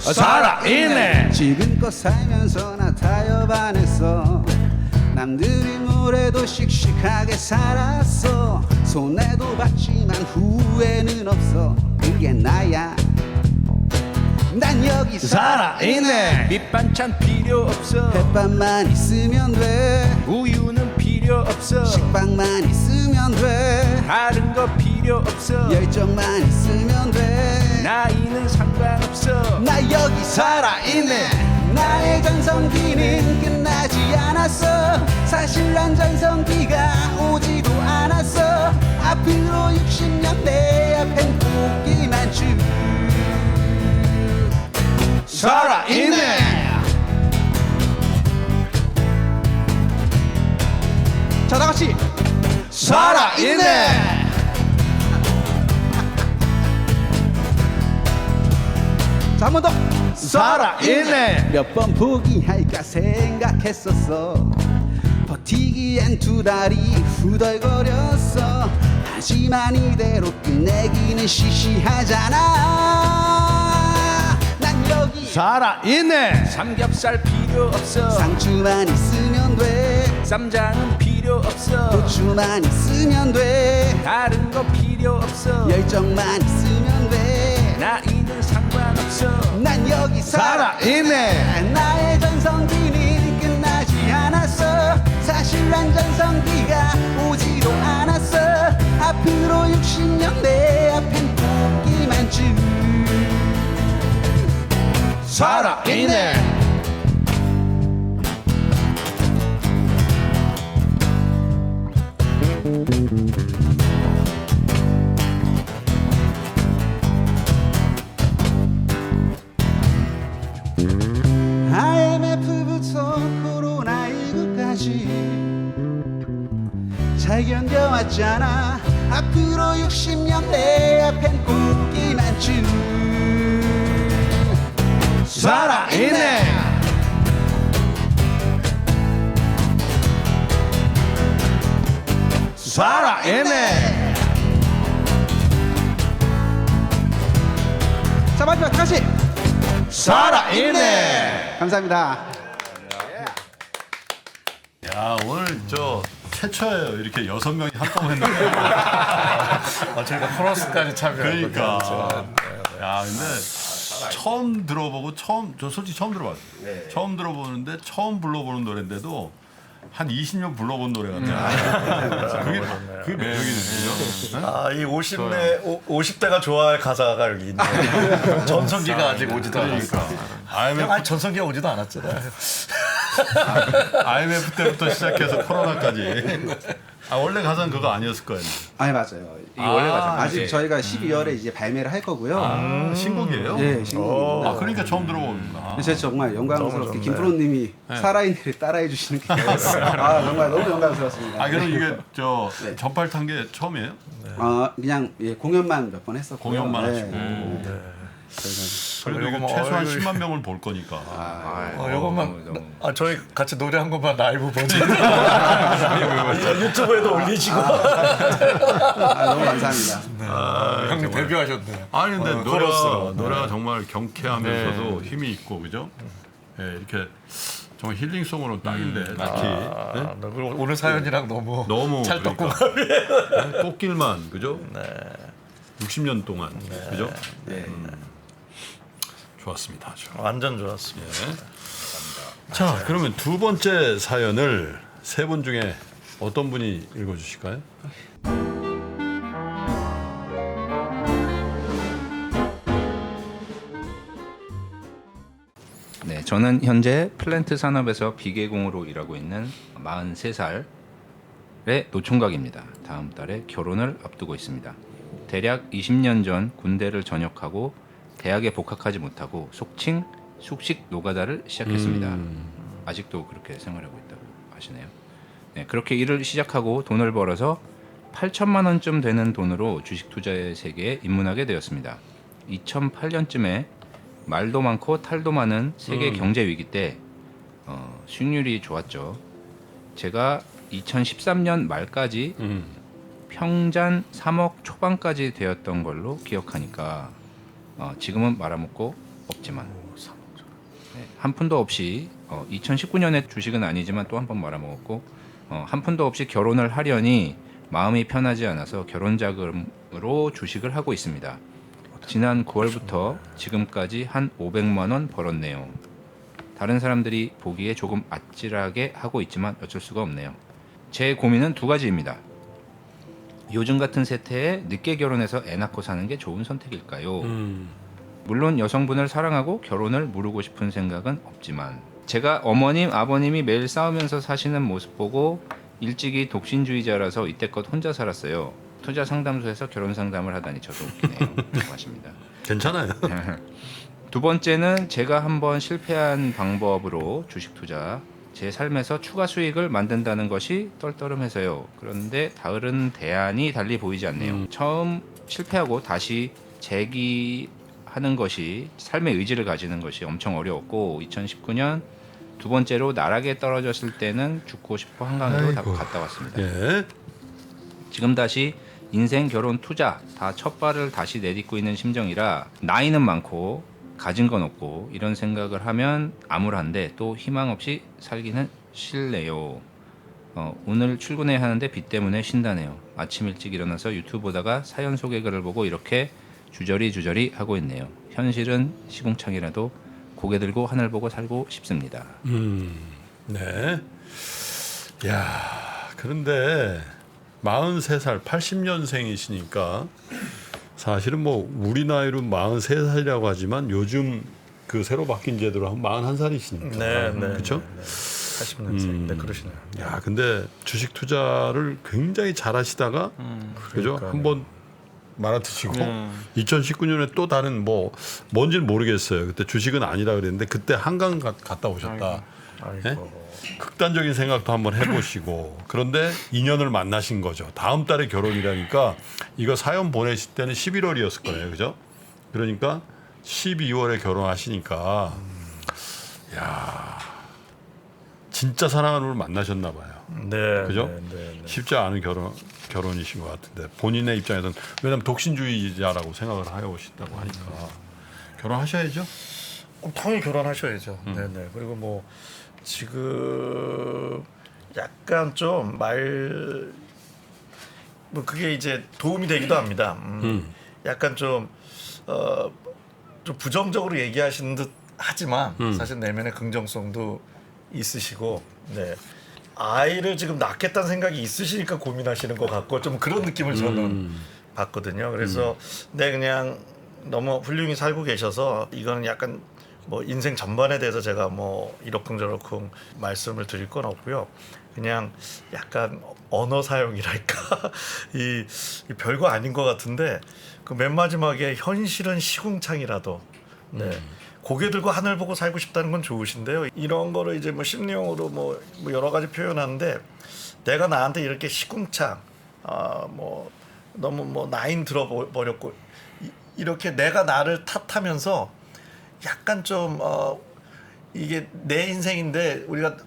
살아있네. 지금껏 살면서 나 타협안했어. 남들이 뭐래도 씩씩하게 살았어. 손해도 봤지만 후회는 없어. 그게 나야. 난 여기 살아있네. 밑반찬 필요 없어. 햇반만 있으면 돼. 우유는 필요 없어. 식빵만 있으면 돼. 다른 거 필요 없어. 열정만 있으면 돼. 나이는 상관없어. 나 여기 살아있네. 나의 전성기는 끝나지 않았어. 사실 난 전성기가 오지도 않았어. 앞으로 60년 내 앞엔 꽃길만 쭉 살아있네. 자 다같이 살아있네. 자 한 번 더. 살아있네. 몇 번 포기할까 생각했었어. 버티기엔 두 다리 후덜거렸어. 하지만 이대로 끝내기는 시시하잖아. 난 여기 살아있네. 삼겹살 필요 없어. 상추만 있으면 돼. 쌈장은 필요 없어. 고추만 있으면 돼. 다른 거 필요 없어. 열정만 있으면 돼. 나이는 상관없어. 난 여기 살아있네. 나의 전성기는 끝나지 않았어. 사실 난 전성기가 오지도 않았어. 앞으로 60년 내 앞엔 꽃길만 쭉 살아있네. IMF부터 코로나19까지 잘 견뎌왔잖아. 앞으로 60년 내 앞엔 꽃길만 쭉 살아있네. 살아있네. 자 마지막 다시 살아있네. 감사합니다. 야 오늘 저 최초예요. 이렇게 6명이 한꺼번에 했는데. 저희가 코러스까지 참여한 그러니까. 거죠. 야 근데 처음 들어보고 저 솔직히 처음 들어봤어요. 처음 들어보는데 처음 불러보는 노래인데도 한 20년 불러본 노래 같아요. 그게 매력이죠. 이 50대가 좋아할 가사가 여기 있네. 전성기가 아직 오지도 않았어. IMF, 전성기가 오지도 않았잖아요. IMF 때부터 시작해서 코로나까지. 원래 가사는 그거 아니었을 거예요. 아니 맞아요. 이 원래 가장 아직 저희가 12월에 이제 발매를 할 거고요. 신곡이에요? 네, 신곡입니다. 그러니까 처음 들어봅니다. 제가 정말 영광스럽게 너무 좋네. 김프로님이 살아있는 따라해 주시는 게 정말 너무 영광스럽습니다. 그럼 이게 네. 전팔 탄 게 처음이에요? 그냥 공연만 몇 번 했었고요. 공연만 네. 하시고. 그래도 이거 요거 최소한 이거- 10만 명을 볼 거니까. 이것만 저희 같이 노래 한 것만 라이브 버전 유튜브에도 올리시고 너무 감사합니다. 형님 데뷔하셨네. 아니 근데 코러스로. 노래가 정말 경쾌하면서도 힘이 있고 그죠? 네, 이렇게 정말 힐링송으로 딱인데 특히 네? 그리고 오늘 사연이랑 너무 찰떡궁합. 그러니까. 네, 꽃길만 그죠? 60년 동안 그죠? 네. 좋았습니다. 아주. 완전 좋았습니다. 자 그러면 두 번째 사연을 세 분 중에 어떤 분이 읽어주실까요? 네, 저는 현재 플랜트 산업에서 비계공으로 일하고 있는 43살의 노총각입니다. 다음 달에 결혼을 앞두고 있습니다. 대략 20년 전 군대를 전역하고 대학에 복학하지 못하고 속칭 숙식 노가다를 시작했습니다. 아직도 그렇게 생활하고 있다고 하시네요. 네, 그렇게 일을 시작하고 돈을 벌어서 8천만 원쯤 되는 돈으로 주식 투자의 세계에 입문하게 되었습니다. 2008년쯤에 말도 많고 탈도 많은 세계 경제 위기 때 수익률이 좋았죠. 제가 2013년 말까지 평잔 3억 초반까지 되었던 걸로 기억하니까 지금은 말아먹고 없지만 네, 한 푼도 없이 2019년에 주식은 아니지만 또 한 번 말아먹었고 한 푼도 없이 결혼을 하려니 마음이 편하지 않아서 결혼 자금으로 주식을 하고 있습니다. 지난 9월부터 지금까지 한 500만 원 벌었네요. 다른 사람들이 보기에 조금 아찔하게 하고 있지만 어쩔 수가 없네요. 제 고민은 두 가지입니다. 요즘 같은 세태에 늦게 결혼해서 애 낳고 사는 게 좋은 선택일까요? 물론 여성분을 사랑하고 결혼을 무르고 싶은 생각은 없지만 제가 어머님, 아버님이 매일 싸우면서 사시는 모습 보고 일찍이 독신주의자라서 이때껏 혼자 살았어요. 투자 상담소에서 결혼 상담을 하다니 저도 웃기네요. 하십니다. 괜찮아요. 두 번째는 제가 한번 실패한 방법으로 주식 투자 제 삶에서 추가 수익을 만든다는 것이 떨떠름해서요. 그런데 다른 대안이 달리 보이지 않네요. 처음 실패하고 다시 재기하는 것이 삶의 의지를 가지는 것이 엄청 어려웠고 2019년 두 번째로 나락에 떨어졌을 때는 죽고 싶어 한강으로 갔다 왔습니다. 예. 지금 다시 인생, 결혼, 투자 다 첫 발을 다시 내딛고 있는 심정이라 나이는 많고 가진 건 없고 이런 생각을 하면 암울한데 또 희망 없이 살기는 싫네요. 오늘 출근해야 하는데 비 때문에 쉰다네요. 아침 일찍 일어나서 유튜브 보다가 사연 소개 글을 보고 이렇게 주저리 하고 있네요. 현실은 시궁창이라도 고개 들고 하늘 보고 살고 싶습니다. 네. 야, 그런데 43살, 80년생이시니까 사실은 뭐 우리 나이로 43살이라고 하지만 요즘 그 새로 바뀐 제도로 한 41살이시니까. 네. 그렇죠? 80년생. 네, 그러시네요. 야, 근데 주식 투자를 굉장히 잘하시다가 그죠? 한번 말아드시고 2019년에 또 다른 뭔지는 모르겠어요. 그때 주식은 아니라 그랬는데 그때 한강 갔다 오셨다. 아이고. 네? 극단적인 생각도 한번 해보시고 그런데 인연을 만나신 거죠. 다음 달에 결혼이라니까 이거 사연 보내실 때는 11월이었을 거예요. 그죠? 그러니까 12월에 결혼하시니까 야 진짜 사랑하는 분을 만나셨나 봐요. 네. 그죠? 네. 쉽지 않은 결혼이신 것 같은데 본인의 입장에서는 왜냐하면 독신주의자라고 생각을 해오신다고 하니까 결혼하셔야죠. 당연히 결혼하셔야죠. 네네. 그리고 뭐 지금 약간 좀 뭐 그게 이제 도움이 되기도 합니다. 약간 좀 부정적으로 얘기하시는 듯 하지만 사실 내면의 긍정성도 있으시고, 네. 아이를 지금 낳겠다는 생각이 있으시니까 고민하시는 것 같고 좀 그런 느낌을 저는 받거든요. 그래서 네 그냥 너무 훌륭히 살고 계셔서 이거는 약간 뭐 인생 전반에 대해서 제가 뭐 이러쿵저러쿵 말씀을 드릴 건 없고요. 그냥 약간 언어 사용이랄까 이 별거 아닌 것 같은데 그 맨 마지막에 현실은 시궁창이라도 네. 고개 들고 하늘 보고 살고 싶다는 건 좋으신데요. 이런 거를 이제 뭐 심리용어로 뭐 여러 가지 표현하는데 내가 나한테 이렇게 시궁창 뭐 너무 뭐 나인 들어버렸고 이렇게 내가 나를 탓하면서 약간 좀 이게 내 인생인데 우리가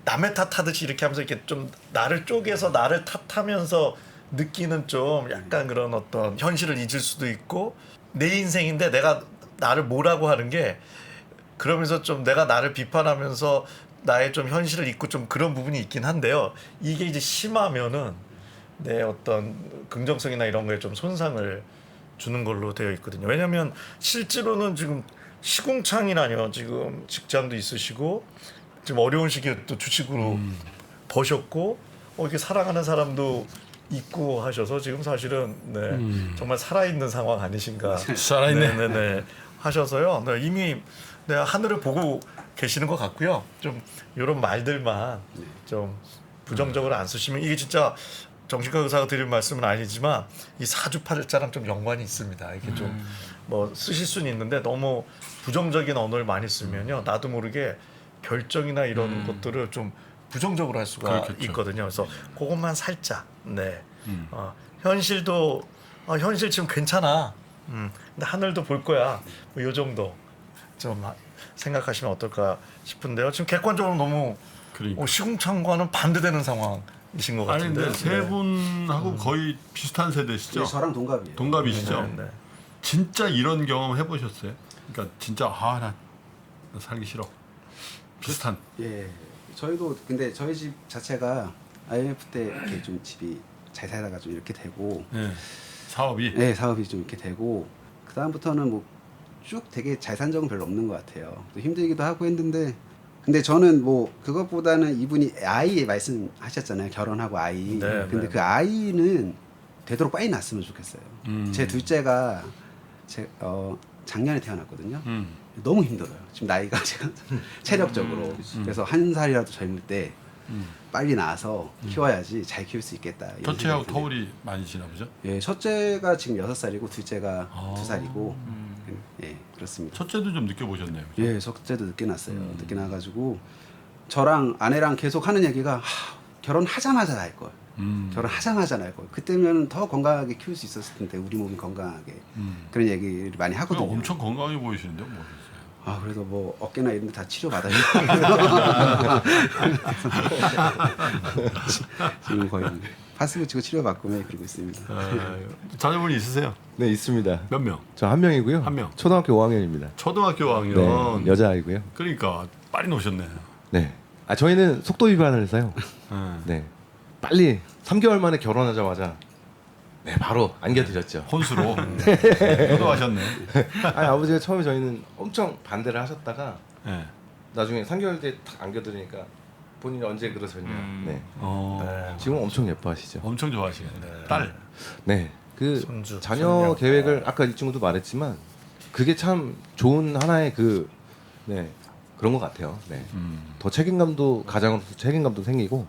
남의 탓하듯이 이렇게 하면서 이렇게 좀 나를 쪼개서 나를 탓하면서 느끼는 좀 약간 그런 어떤 현실을 잊을 수도 있고 내 인생인데 내가 나를 뭐라고 하는 게 그러면서 좀 내가 나를 비판하면서 나의 좀 현실을 잊고 좀 그런 부분이 있긴 한데요. 이게 이제 심하면은 내 어떤 긍정성이나 이런 거에 좀 손상을 주는 걸로 되어 있거든요. 왜냐하면 실제로는 지금 시궁창이라뇨. 지금 직장도 있으시고 지금 어려운 시기에 또 주식으로 버셨고 이렇게 사랑하는 사람도 있고 하셔서 지금 사실은 네, 정말 살아있는 상황 아니신가. 살아있네. 네네네 하셔서요. 네, 이미 네, 하늘을 보고 계시는 것 같고요. 좀 이런 말들만 좀 부정적으로 안 쓰시면 이게 진짜 정신과 의사가 드린 말씀은 아니지만 이 사주팔자랑 좀 연관이 있습니다. 이게 좀 뭐 쓰실 수는 있는데 너무 부정적인 언어를 많이 쓰면요. 나도 모르게 결정이나 이런 것들을 좀 부정적으로 할 수가 그렇겠죠. 있거든요. 그래서 그것만 살짝 네. 현실도 현실 지금 괜찮아. 근데 하늘도 볼 거야. 뭐 요 정도 좀 생각하시면 어떨까 싶은데요. 지금 객관적으로 너무 그러니까. 시궁창과는 반대되는 상황이신 것 아니 같은데. 근데 세 분하고 거의 비슷한 세대시죠? 네, 저랑 동갑이에요. 동갑이시죠? 네, 네. 진짜 이런 경험 해보셨어요? 그러니까 진짜 나 살기 싫어. 비슷한. 예, 저희도 근데 저희 집 자체가 IMF 때 이렇게 좀 집이 잘 살다가 좀 이렇게 되고, 예. 사업이. 네, 사업이 좀 이렇게 되고 그 다음부터는 뭐 쭉 되게 잘 산 적은 별로 없는 것 같아요. 또 힘들기도 하고 했는데, 근데 저는 뭐 그것보다는 이분이 아이 말씀하셨잖아요. 결혼하고 아이. 네, 근데 네. 그 아이는 되도록 빨리 낳았으면 좋겠어요. 제 둘째가 작년에 태어났거든요. 너무 힘들어요. 지금 나이가 제가 체력적으로. 그래서 한 살이라도 젊을 때 빨리 낳아서 키워야지 잘 키울 수 있겠다. 이런 첫째하고 생각이 드네요. 터울이 많이 지나 보죠? 예, 첫째가 지금 6살이고 둘째가 2살이고 예, 그렇습니다. 첫째도 좀 느껴보셨네요. 그죠? 예, 첫째도 늦게 낳았어요. 늦게 낳아가지고 저랑 아내랑 계속 하는 얘기가 결혼하자마자 낳을 걸. 결혼하자마자 낳을 걸. 그때면 더 건강하게 키울 수 있었을 텐데 우리 몸이 건강하게. 그런 얘기를 많이 하거든요. 엄청 건강해 보이시는데 모르겠어요. 그래도 뭐 어깨나 이런 데 다 치료 받아요. 지금 거의 파스 붙이고 치료 받고 매일 그러고 있습니다. 자녀분이 있으세요? 네 있습니다. 몇 명? 저 한 명이고요. 한 명. 초등학교 5학년입니다. 초등학교 5학년. 네, 여자아이고요. 그러니까 빨리 놓으셨네. 네. 저희는 속도 위반을 해서요. 네. 네. 빨리 3개월 만에 결혼하자마자 네 바로 안겨드렸죠. 혼수로. 효도하셨네. 아버지가 처음에 저희는 엄청 반대를 하셨다가 네. 나중에 3개월 뒤에 딱 안겨드리니까 본인이 언제 그러셨냐. 네. 지금 엄청 예뻐하시죠. 엄청 좋아하시겠네. 딸. 네. 그 손주, 자녀 손녀. 계획을 아까 이 친구도 말했지만 그게 참 좋은 하나의 네 그런 것 같아요. 네. 더 책임감도 가장으로서 책임감도 생기고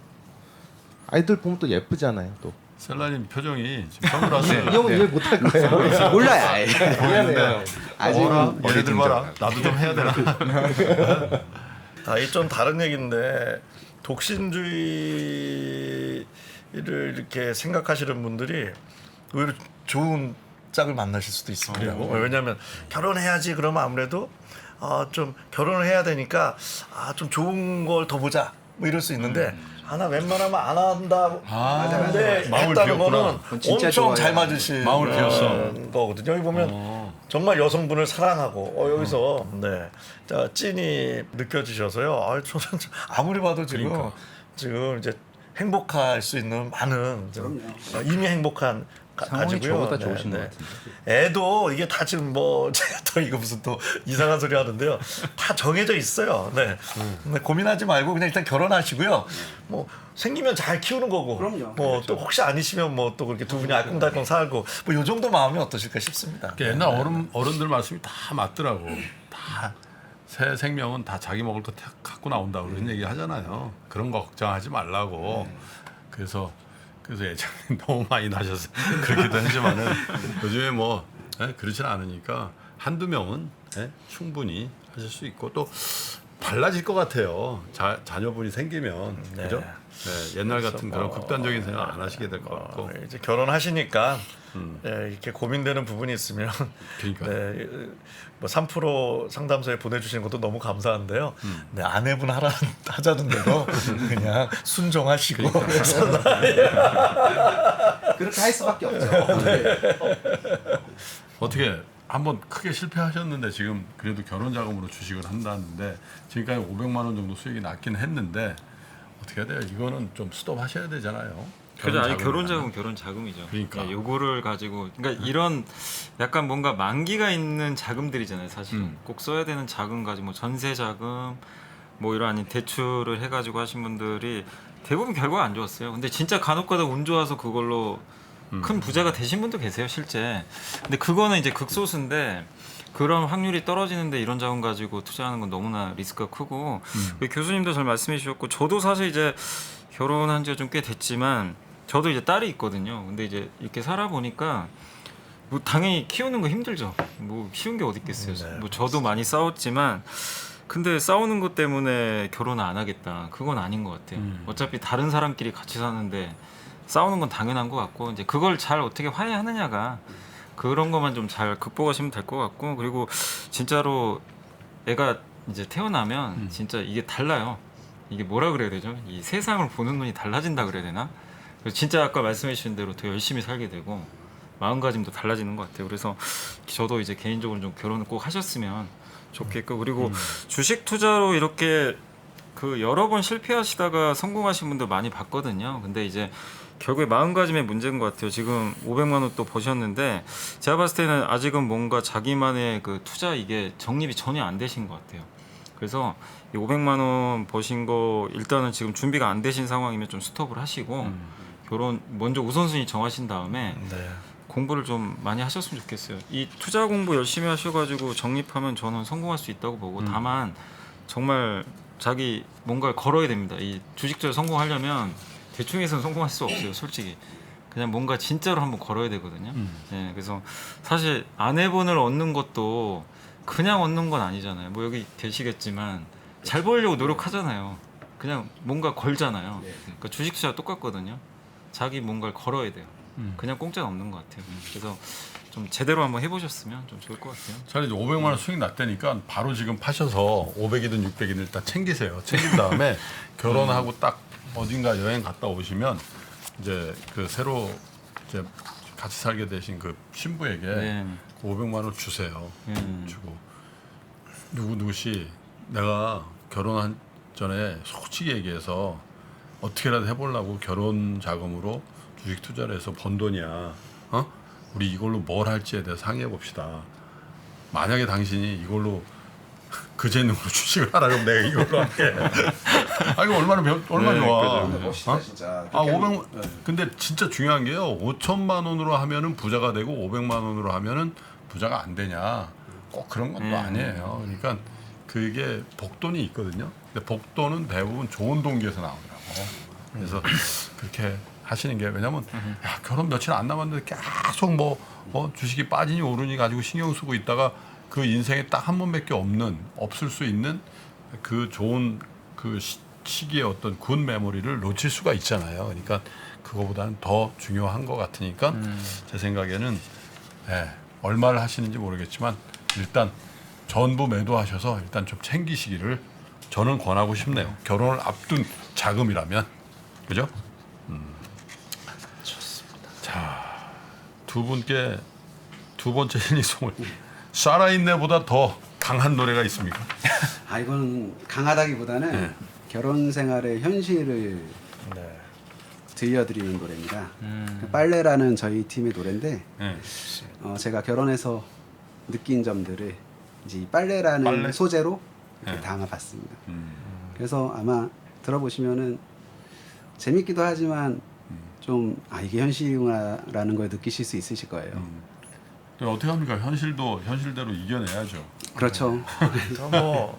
아이들 보면 또 예쁘잖아요. 또 셀라님 표정이 지금 선글라스. 이 형은 왜 못할 거예요? 몰라요. 아예. 미안해요. 아직은 얘네들 봐라. 나도 좀 해야 되나. 이 좀 다른 얘기인데 독신주의를 이렇게 생각하시는 분들이 의외로 좋은 짝을 만나실 수도 있습니다. 왜냐하면 결혼해야지 그러면 아무래도 좀 결혼을 해야 되니까 좀 좋은 걸 더 보자 뭐 이럴 수 있는데 나 웬만하면 안 한다. 근데 마음을 했다는 비웠구나. 거는 진짜 엄청 좋아요. 잘 맞으신 마음을 비웠어. 거거든요. 여기 보면 정말 여성분을 사랑하고 여기서 네, 자, 찐이 느껴지셔서요. 저는 아무리 봐도 지금 그러니까. 지금 이제 행복할 수 있는 많은 이미 행복한 상황이 가지고요. 저보다 좋으신 것 같은데. 애도 이게 다 지금 뭐 제가 또 이거 무슨 또 이상한 소리 하는데요. 다 정해져 있어요. 네. 근데 고민하지 말고 그냥 일단 결혼하시고요. 뭐 생기면 잘 키우는 거고. 그럼요. 뭐 또 혹시 아니시면 뭐 또 그렇게 두 분이 알콩달콩 살고 뭐 요 정도 마음이 어떠실까 싶습니다. 그러니까 옛날 어른들 말씀이 다 맞더라고. 다 새 생명은 다 자기 먹을 거 갖고 나온다 그런 얘기 하잖아요. 그런 거 걱정하지 말라고. 그래서 예전에 너무 많이 나셔서 그렇기도 하지만은 요즘에 뭐 그렇진 않으니까 한두 명은 충분히 하실 수 있고 또 달라질 것 같아요. 자녀분이 생기면 그죠? 네, 옛날 같은 그런 극단적인 생각 안 하시게 될 것 같고 이제 결혼하시니까 이렇게 고민되는 부분이 있으면 그러니까. 네, 뭐 3% 상담소에 보내주시는 것도 너무 감사한데요. 네, 아내분 하자는 대로 그냥 순종하시고 그렇게 할 수밖에 없죠. 어떻게 한번 크게 실패하셨는데 지금 그래도 결혼 자금으로 주식을 한다는데 지금까지 500만 원 정도 수익이 났긴 했는데 어떻게 해야 돼요? 이거는 좀 스톱하셔야 되잖아요. 그죠. 아니 자금이라면. 결혼 자금이죠. 그러니까. 예, 요거를 가지고 그러니까 이런 약간 뭔가 만기가 있는 자금들이잖아요. 사실 꼭 써야 되는 자금 가지고 뭐 전세 자금 뭐 이런 아닌 대출을 해가지고 하신 분들이 대부분 결과가 안 좋았어요. 근데 진짜 간혹가다 운 좋아서 그걸로 큰 부자가 되신 분도 계세요, 실제. 근데 그거는 이제 극소수인데 그런 확률이 떨어지는데 이런 자금 가지고 투자하는 건 너무나 리스크가 크고 교수님도 잘 말씀해 주셨고 저도 사실 이제 결혼한 지가 좀 꽤 됐지만 저도 이제 딸이 있거든요. 근데 이제 이렇게 살아보니까 뭐 당연히 키우는 거 힘들죠. 뭐 쉬운 게 어디 있겠어요. 뭐 저도 많이 싸웠지만 근데 싸우는 것 때문에 결혼을 안 하겠다. 그건 아닌 것 같아요. 어차피 다른 사람끼리 같이 사는데 싸우는 건 당연한 것 같고 이제 그걸 잘 어떻게 화해하느냐가 그런 것만 좀 잘 극복하시면 될 것 같고 그리고 진짜로 애가 이제 태어나면 진짜 이게 달라요. 이게 뭐라 그래야 되죠? 이 세상을 보는 눈이 달라진다 그래야 되나? 그래서 진짜 아까 말씀해 주신 대로 더 열심히 살게 되고 마음가짐도 달라지는 것 같아요. 그래서 저도 이제 개인적으로 좀 결혼을 꼭 하셨으면 좋겠고 그리고 주식 투자로 이렇게 그 여러 번 실패하시다가 성공하신 분들 많이 봤거든요. 근데 이제 결국에 마음가짐의 문제인 것 같아요. 지금 500만 원 또 버셨는데 제가 봤을 때는 아직은 뭔가 자기만의 그 투자 이게 정립이 전혀 안 되신 것 같아요. 그래서 이 500만 원 버신 거 일단은 지금 준비가 안 되신 상황이면 좀 스톱을 하시고 결혼 먼저 우선순위 정하신 다음에 공부를 좀 많이 하셨으면 좋겠어요. 이 투자 공부 열심히 하셔가지고 적립하면 저는 성공할 수 있다고 보고 다만 정말 자기 뭔가를 걸어야 됩니다. 이 주식 투자 성공하려면 대충해서는 성공할 수 없어요. 솔직히 그냥 뭔가 진짜로 한번 걸어야 되거든요. 네, 그래서 사실 아내분을 얻는 것도 그냥 얻는 건 아니잖아요. 뭐 여기 계시겠지만 잘 벌려고 노력하잖아요. 그냥 뭔가 걸잖아요. 그러니까 주식 투자 똑같거든요. 자기 뭔가를 걸어야 돼요. 그냥 공짜는 없는 것 같아요. 그래서 좀 제대로 한번 해보셨으면 좀 좋을 것 같아요. 차라리 이제 500만 원 수익 났다니까 바로 지금 파셔서 500이든 600이든 일단 챙기세요. 챙긴 다음에 결혼하고 딱 어딘가 여행 갔다 오시면 이제 그 새로 이제 같이 살게 되신 그 신부에게 그 500만 원 주세요. 주고 누구시 내가 결혼한 전에 솔직히 얘기해서 어떻게라도 해보려고 결혼 자금으로 주식 투자를 해서 번 돈이야. 우리 이걸로 뭘 할지에 대해서 상의해 봅시다. 만약에 당신이 이걸로 그 재능으로 주식을 하라 그러면 내가 이걸로 할게. 아 이거 얼마나 좋아. 멋있다 진짜. 500만. 근데 진짜 중요한 게요. 5천만 원으로 하면은 부자가 되고 500만 원으로 하면은 부자가 안 되냐. 꼭 그런 건 또 아니에요. 그러니까 그게 복돈이 있거든요. 근데 복돈은 대부분 좋은 동기에서 나오더라고. 그래서 그렇게 하시는 게 왜냐면 야, 결혼 며칠 안 남았는데 계속 뭐 주식이 빠지니 오르니 가지고 신경 쓰고 있다가 그 인생에 딱 한 번밖에 없을 수 있는 그 좋은 그 시기의 어떤 굿 메모리를 놓칠 수가 있잖아요. 그러니까 그거보다는 더 중요한 것 같으니까 제 생각에는 얼마를 하시는지 모르겠지만 일단 전부 매도하셔서 일단 좀 챙기시기를 저는 권하고 싶네요. 결혼을 앞둔 자금이라면 그죠? 좋습니다. 자, 두 분께 두 번째 신이송을 살아있네보다 더 강한 노래가 있습니까? 아 이거는 강하다기보다는 결혼 생활의 현실을 들려드리는 노래입니다. 빨래라는 저희 팀의 노래인데 네. 제가 결혼해서 느낀 점들을 이제 이 빨래라는 빨래? 소재로 이렇게 네. 담아봤습니다. 그래서 아마 들어보시면은 재밌기도 하지만 좀 이게 현실이구나라는 걸 느끼실 수 있으실 거예요. 또 어떻게 합니까? 현실대로 이겨내야죠. 그렇죠. 또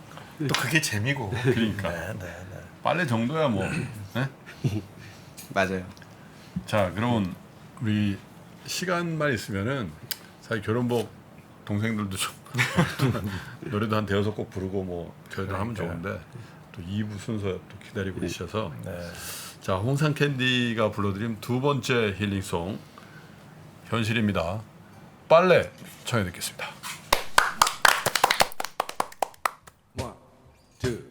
그게 재미고. 그러니까 빨래 정도야 뭐. 네? 맞아요. 자, 그러면 우리 시간만 있으면은 사실 결혼복 동생들도 좀 노래도 한 대여섯 곡 부르고 뭐 저희도 하면 좋은데 또 2부 순서 또 기다리고 계셔서 자, 홍상 캔디가 불러드린 두 번째 힐링송 현실입니다. 빨래 청해 듣겠습니다. One, two.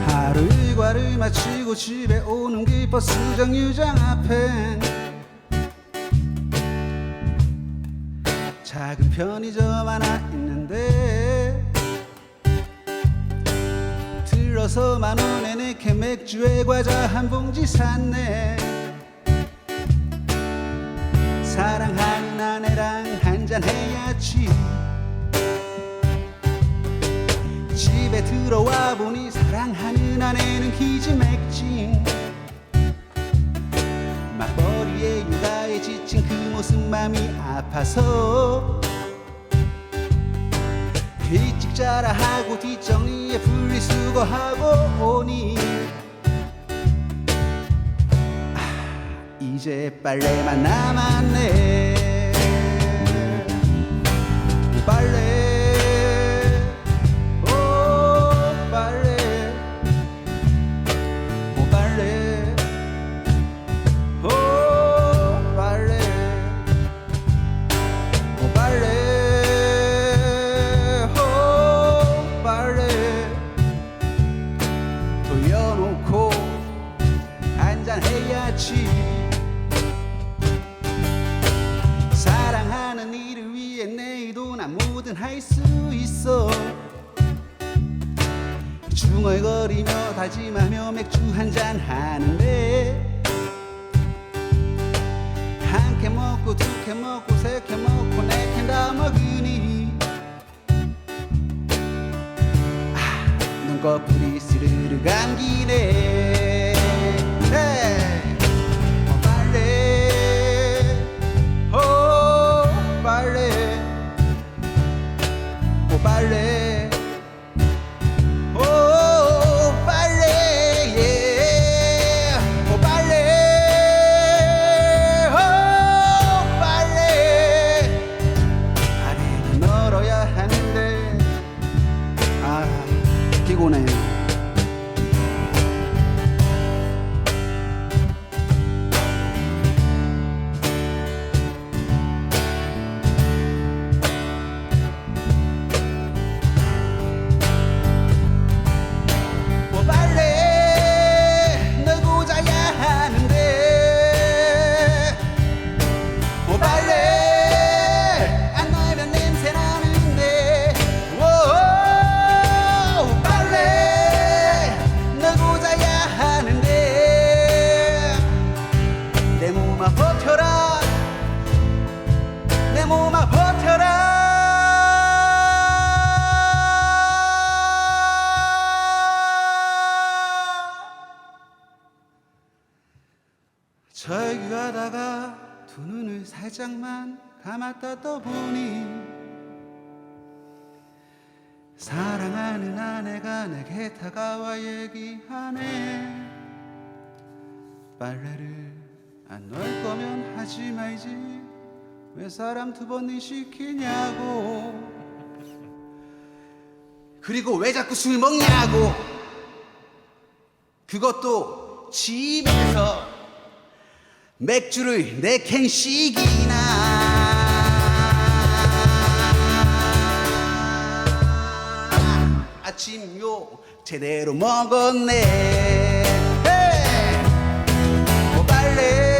하루 일과를 마치고 집에 오는 길 버스 정류장 앞엔 작은 편의점 하나 있는데 들러서 10,000원에 4캔 맥주에 과자 한 봉지 샀네. 사랑하는 아내랑 한잔 해야지. 집에 들어와 보니 사랑하는 아내는 기지맥진. 맞벌이에 육아에 지친 그 모습 맘이 아파서 일찍 자라 하고 뒷정리에 분리수거하고 오니 이제 빨래만 남았네. 빨래 오 빨래 오 빨래 오 빨래 오 빨래 오 빨래 돌려놓고 한잔해야지. 사랑하는 이를 위해 내일도 난 뭐든 할 수 있어. 중얼거리며 다짐하며 맥주 한잔 하는데 한 캔 먹고 두 캔 먹고 세 캔 먹고 네 캔 다 먹으니 눈꺼풀이 스르르 감기네. 빨래 오 빨래 오 빨래 오 빨래 예. 오 빨래 오 빨래 아내는 널어야 하는데 피곤해. 저기 가다가 두 눈을 살짝만 감았다 떠보니 사랑하는 아내가 내게 다가와 얘기하네. 빨래를 안 넣을 거면 하지 말지 왜 사람 두 번을 시키냐고. 그리고 왜 자꾸 술 먹냐고. 그것도 집에서 맥주를 4캔씩이나. 아침욕 제대로 먹었네. 오 빨래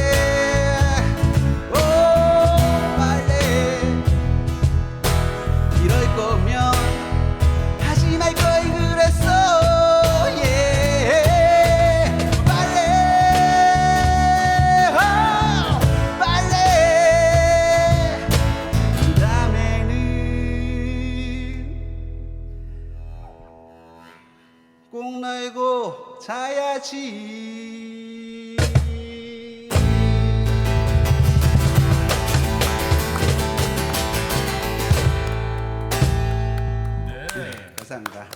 다시. 감사합니다.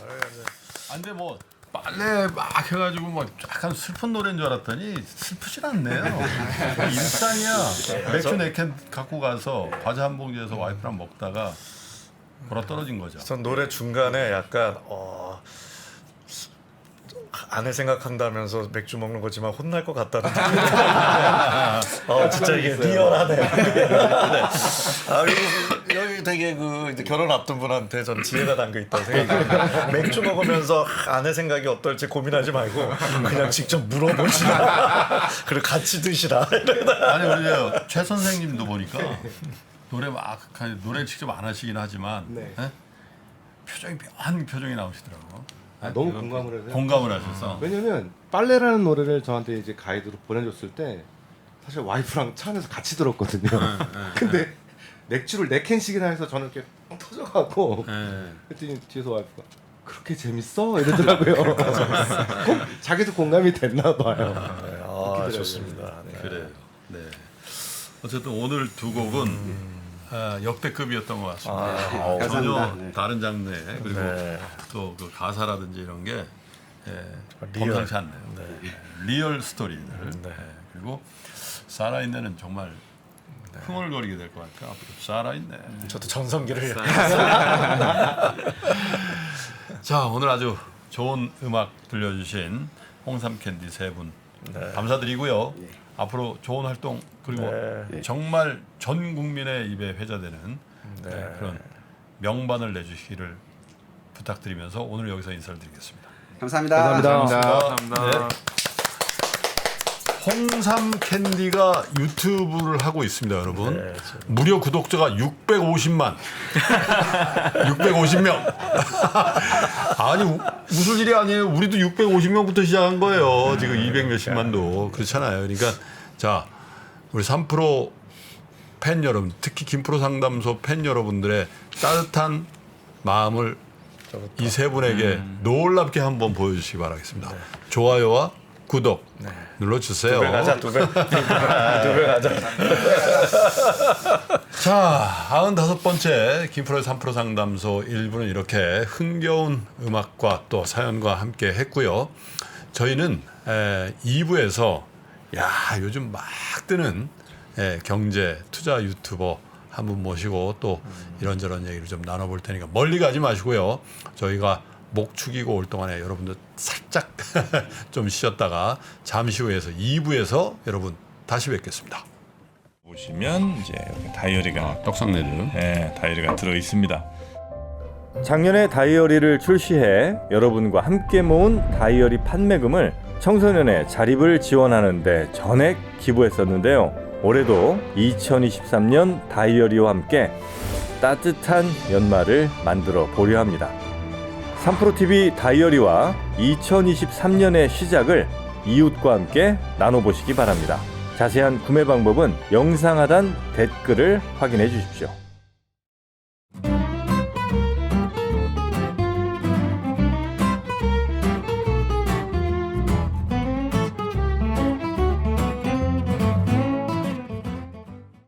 근데 뭐 빨래 막 해가지고 뭐 약간 슬픈 노래인 줄 알았더니 슬프진 않네요. 일상이야. 맥주 4캔 갖고 가서 과자 한 봉지에서 와이프랑 먹다가 보라 떨어진 거죠. 전 노래 중간에 약간 아내 생각한다면서 맥주 먹는 거지만 혼날 것 같다는 진짜 이게 리얼하네. 여기 되게 그 이제 결혼 앞둔 분한테 전 지혜가 담겨 있다고 생각해요. 맥주 먹으면서 아내 생각이 어떨지 고민하지 말고 그냥 직접 물어보시라. 그리고 같이 드시라. 아니 우리 최 선생님도 보니까 노래 직접 안 하시긴 하지만 네. 예? 표정이 묘한 표정이 나오시더라고. 너무 공감을 해서. 공감을 하셔서. 왜냐면 빨래라는 노래를 저한테 이제 가이드로 보내줬을 때 사실 와이프랑 차 안에서 같이 들었거든요. 근데 맥주를 4캔씩이나 해서 저는 이렇게 뻥 터져갖고 그랬더니 뒤에서 와이프가 그렇게 재밌어? 이러더라고요. 자기도 공감이 됐나 봐요. 좋습니다. 네. 그래요. 네. 어쨌든 오늘 두 곡은 역대급이었던 것 같습니다. 전혀 감사합니다. 네. 다른 장르 그리고 네. 또 그 가사라든지 이런 게 리얼. 범상치 않네요. 리얼 스토리들. 네. 그리고 살아있네는 정말 흥얼거리게 될 것 같아요. 앞으로 살아있네. 저도 전성기를 자 오늘 아주 좋은 음악 들려주신 홍삼캔디 세 분 감사드리고요. 앞으로 좋은 활동 그리고 정말 전 국민의 입에 회자되는 그런 명반을 내주시기를 부탁드리면서 오늘 여기서 인사를 드리겠습니다. 감사합니다. 감사합니다. 홍삼 캔디가 유튜브를 하고 있습니다, 여러분. 무려 구독자가 650만. 650명. 아니 웃을 일이 아니에요. 우리도 650명부터 시작한 거예요. 지금 200 몇십만도 그렇잖아요. 그러니까 자 우리 3프로 팬 여러분, 특히 김프로 상담소 팬 여러분들의 따뜻한 마음을 이 세 분에게 놀랍게 한번 보여주시기 바라겠습니다. 좋아요와 구독 눌러주세요. 두 배 가자. 자, 95번째 김프로의 3프로 상담소 1부는 이렇게 흥겨운 음악과 또 사연과 함께 했고요. 저희는 2부에서 요즘 막 뜨는 경제 투자 유튜버 한 분 모시고 또 이런저런 얘기를 좀 나눠볼 테니까 멀리 가지 마시고요. 저희가 목 축이고 올 동안에 여러분들 살짝 좀 쉬었다가 잠시 후에서 2부에서 여러분 다시 뵙겠습니다. 보시면 이제 여기 다이어리가 떡상내는 다이어리가 들어 있습니다. 작년에 다이어리를 출시해 여러분과 함께 모은 다이어리 판매금을 청소년의 자립을 지원하는 데 전액 기부했었는데요. 올해도 2023년 다이어리와 함께 따뜻한 연말을 만들어 보려 합니다. 3프로TV 다이어리와 2023년의 시작을 이웃과 함께 나눠보시기 바랍니다. 자세한 구매 방법은 영상 하단 댓글을 확인해 주십시오.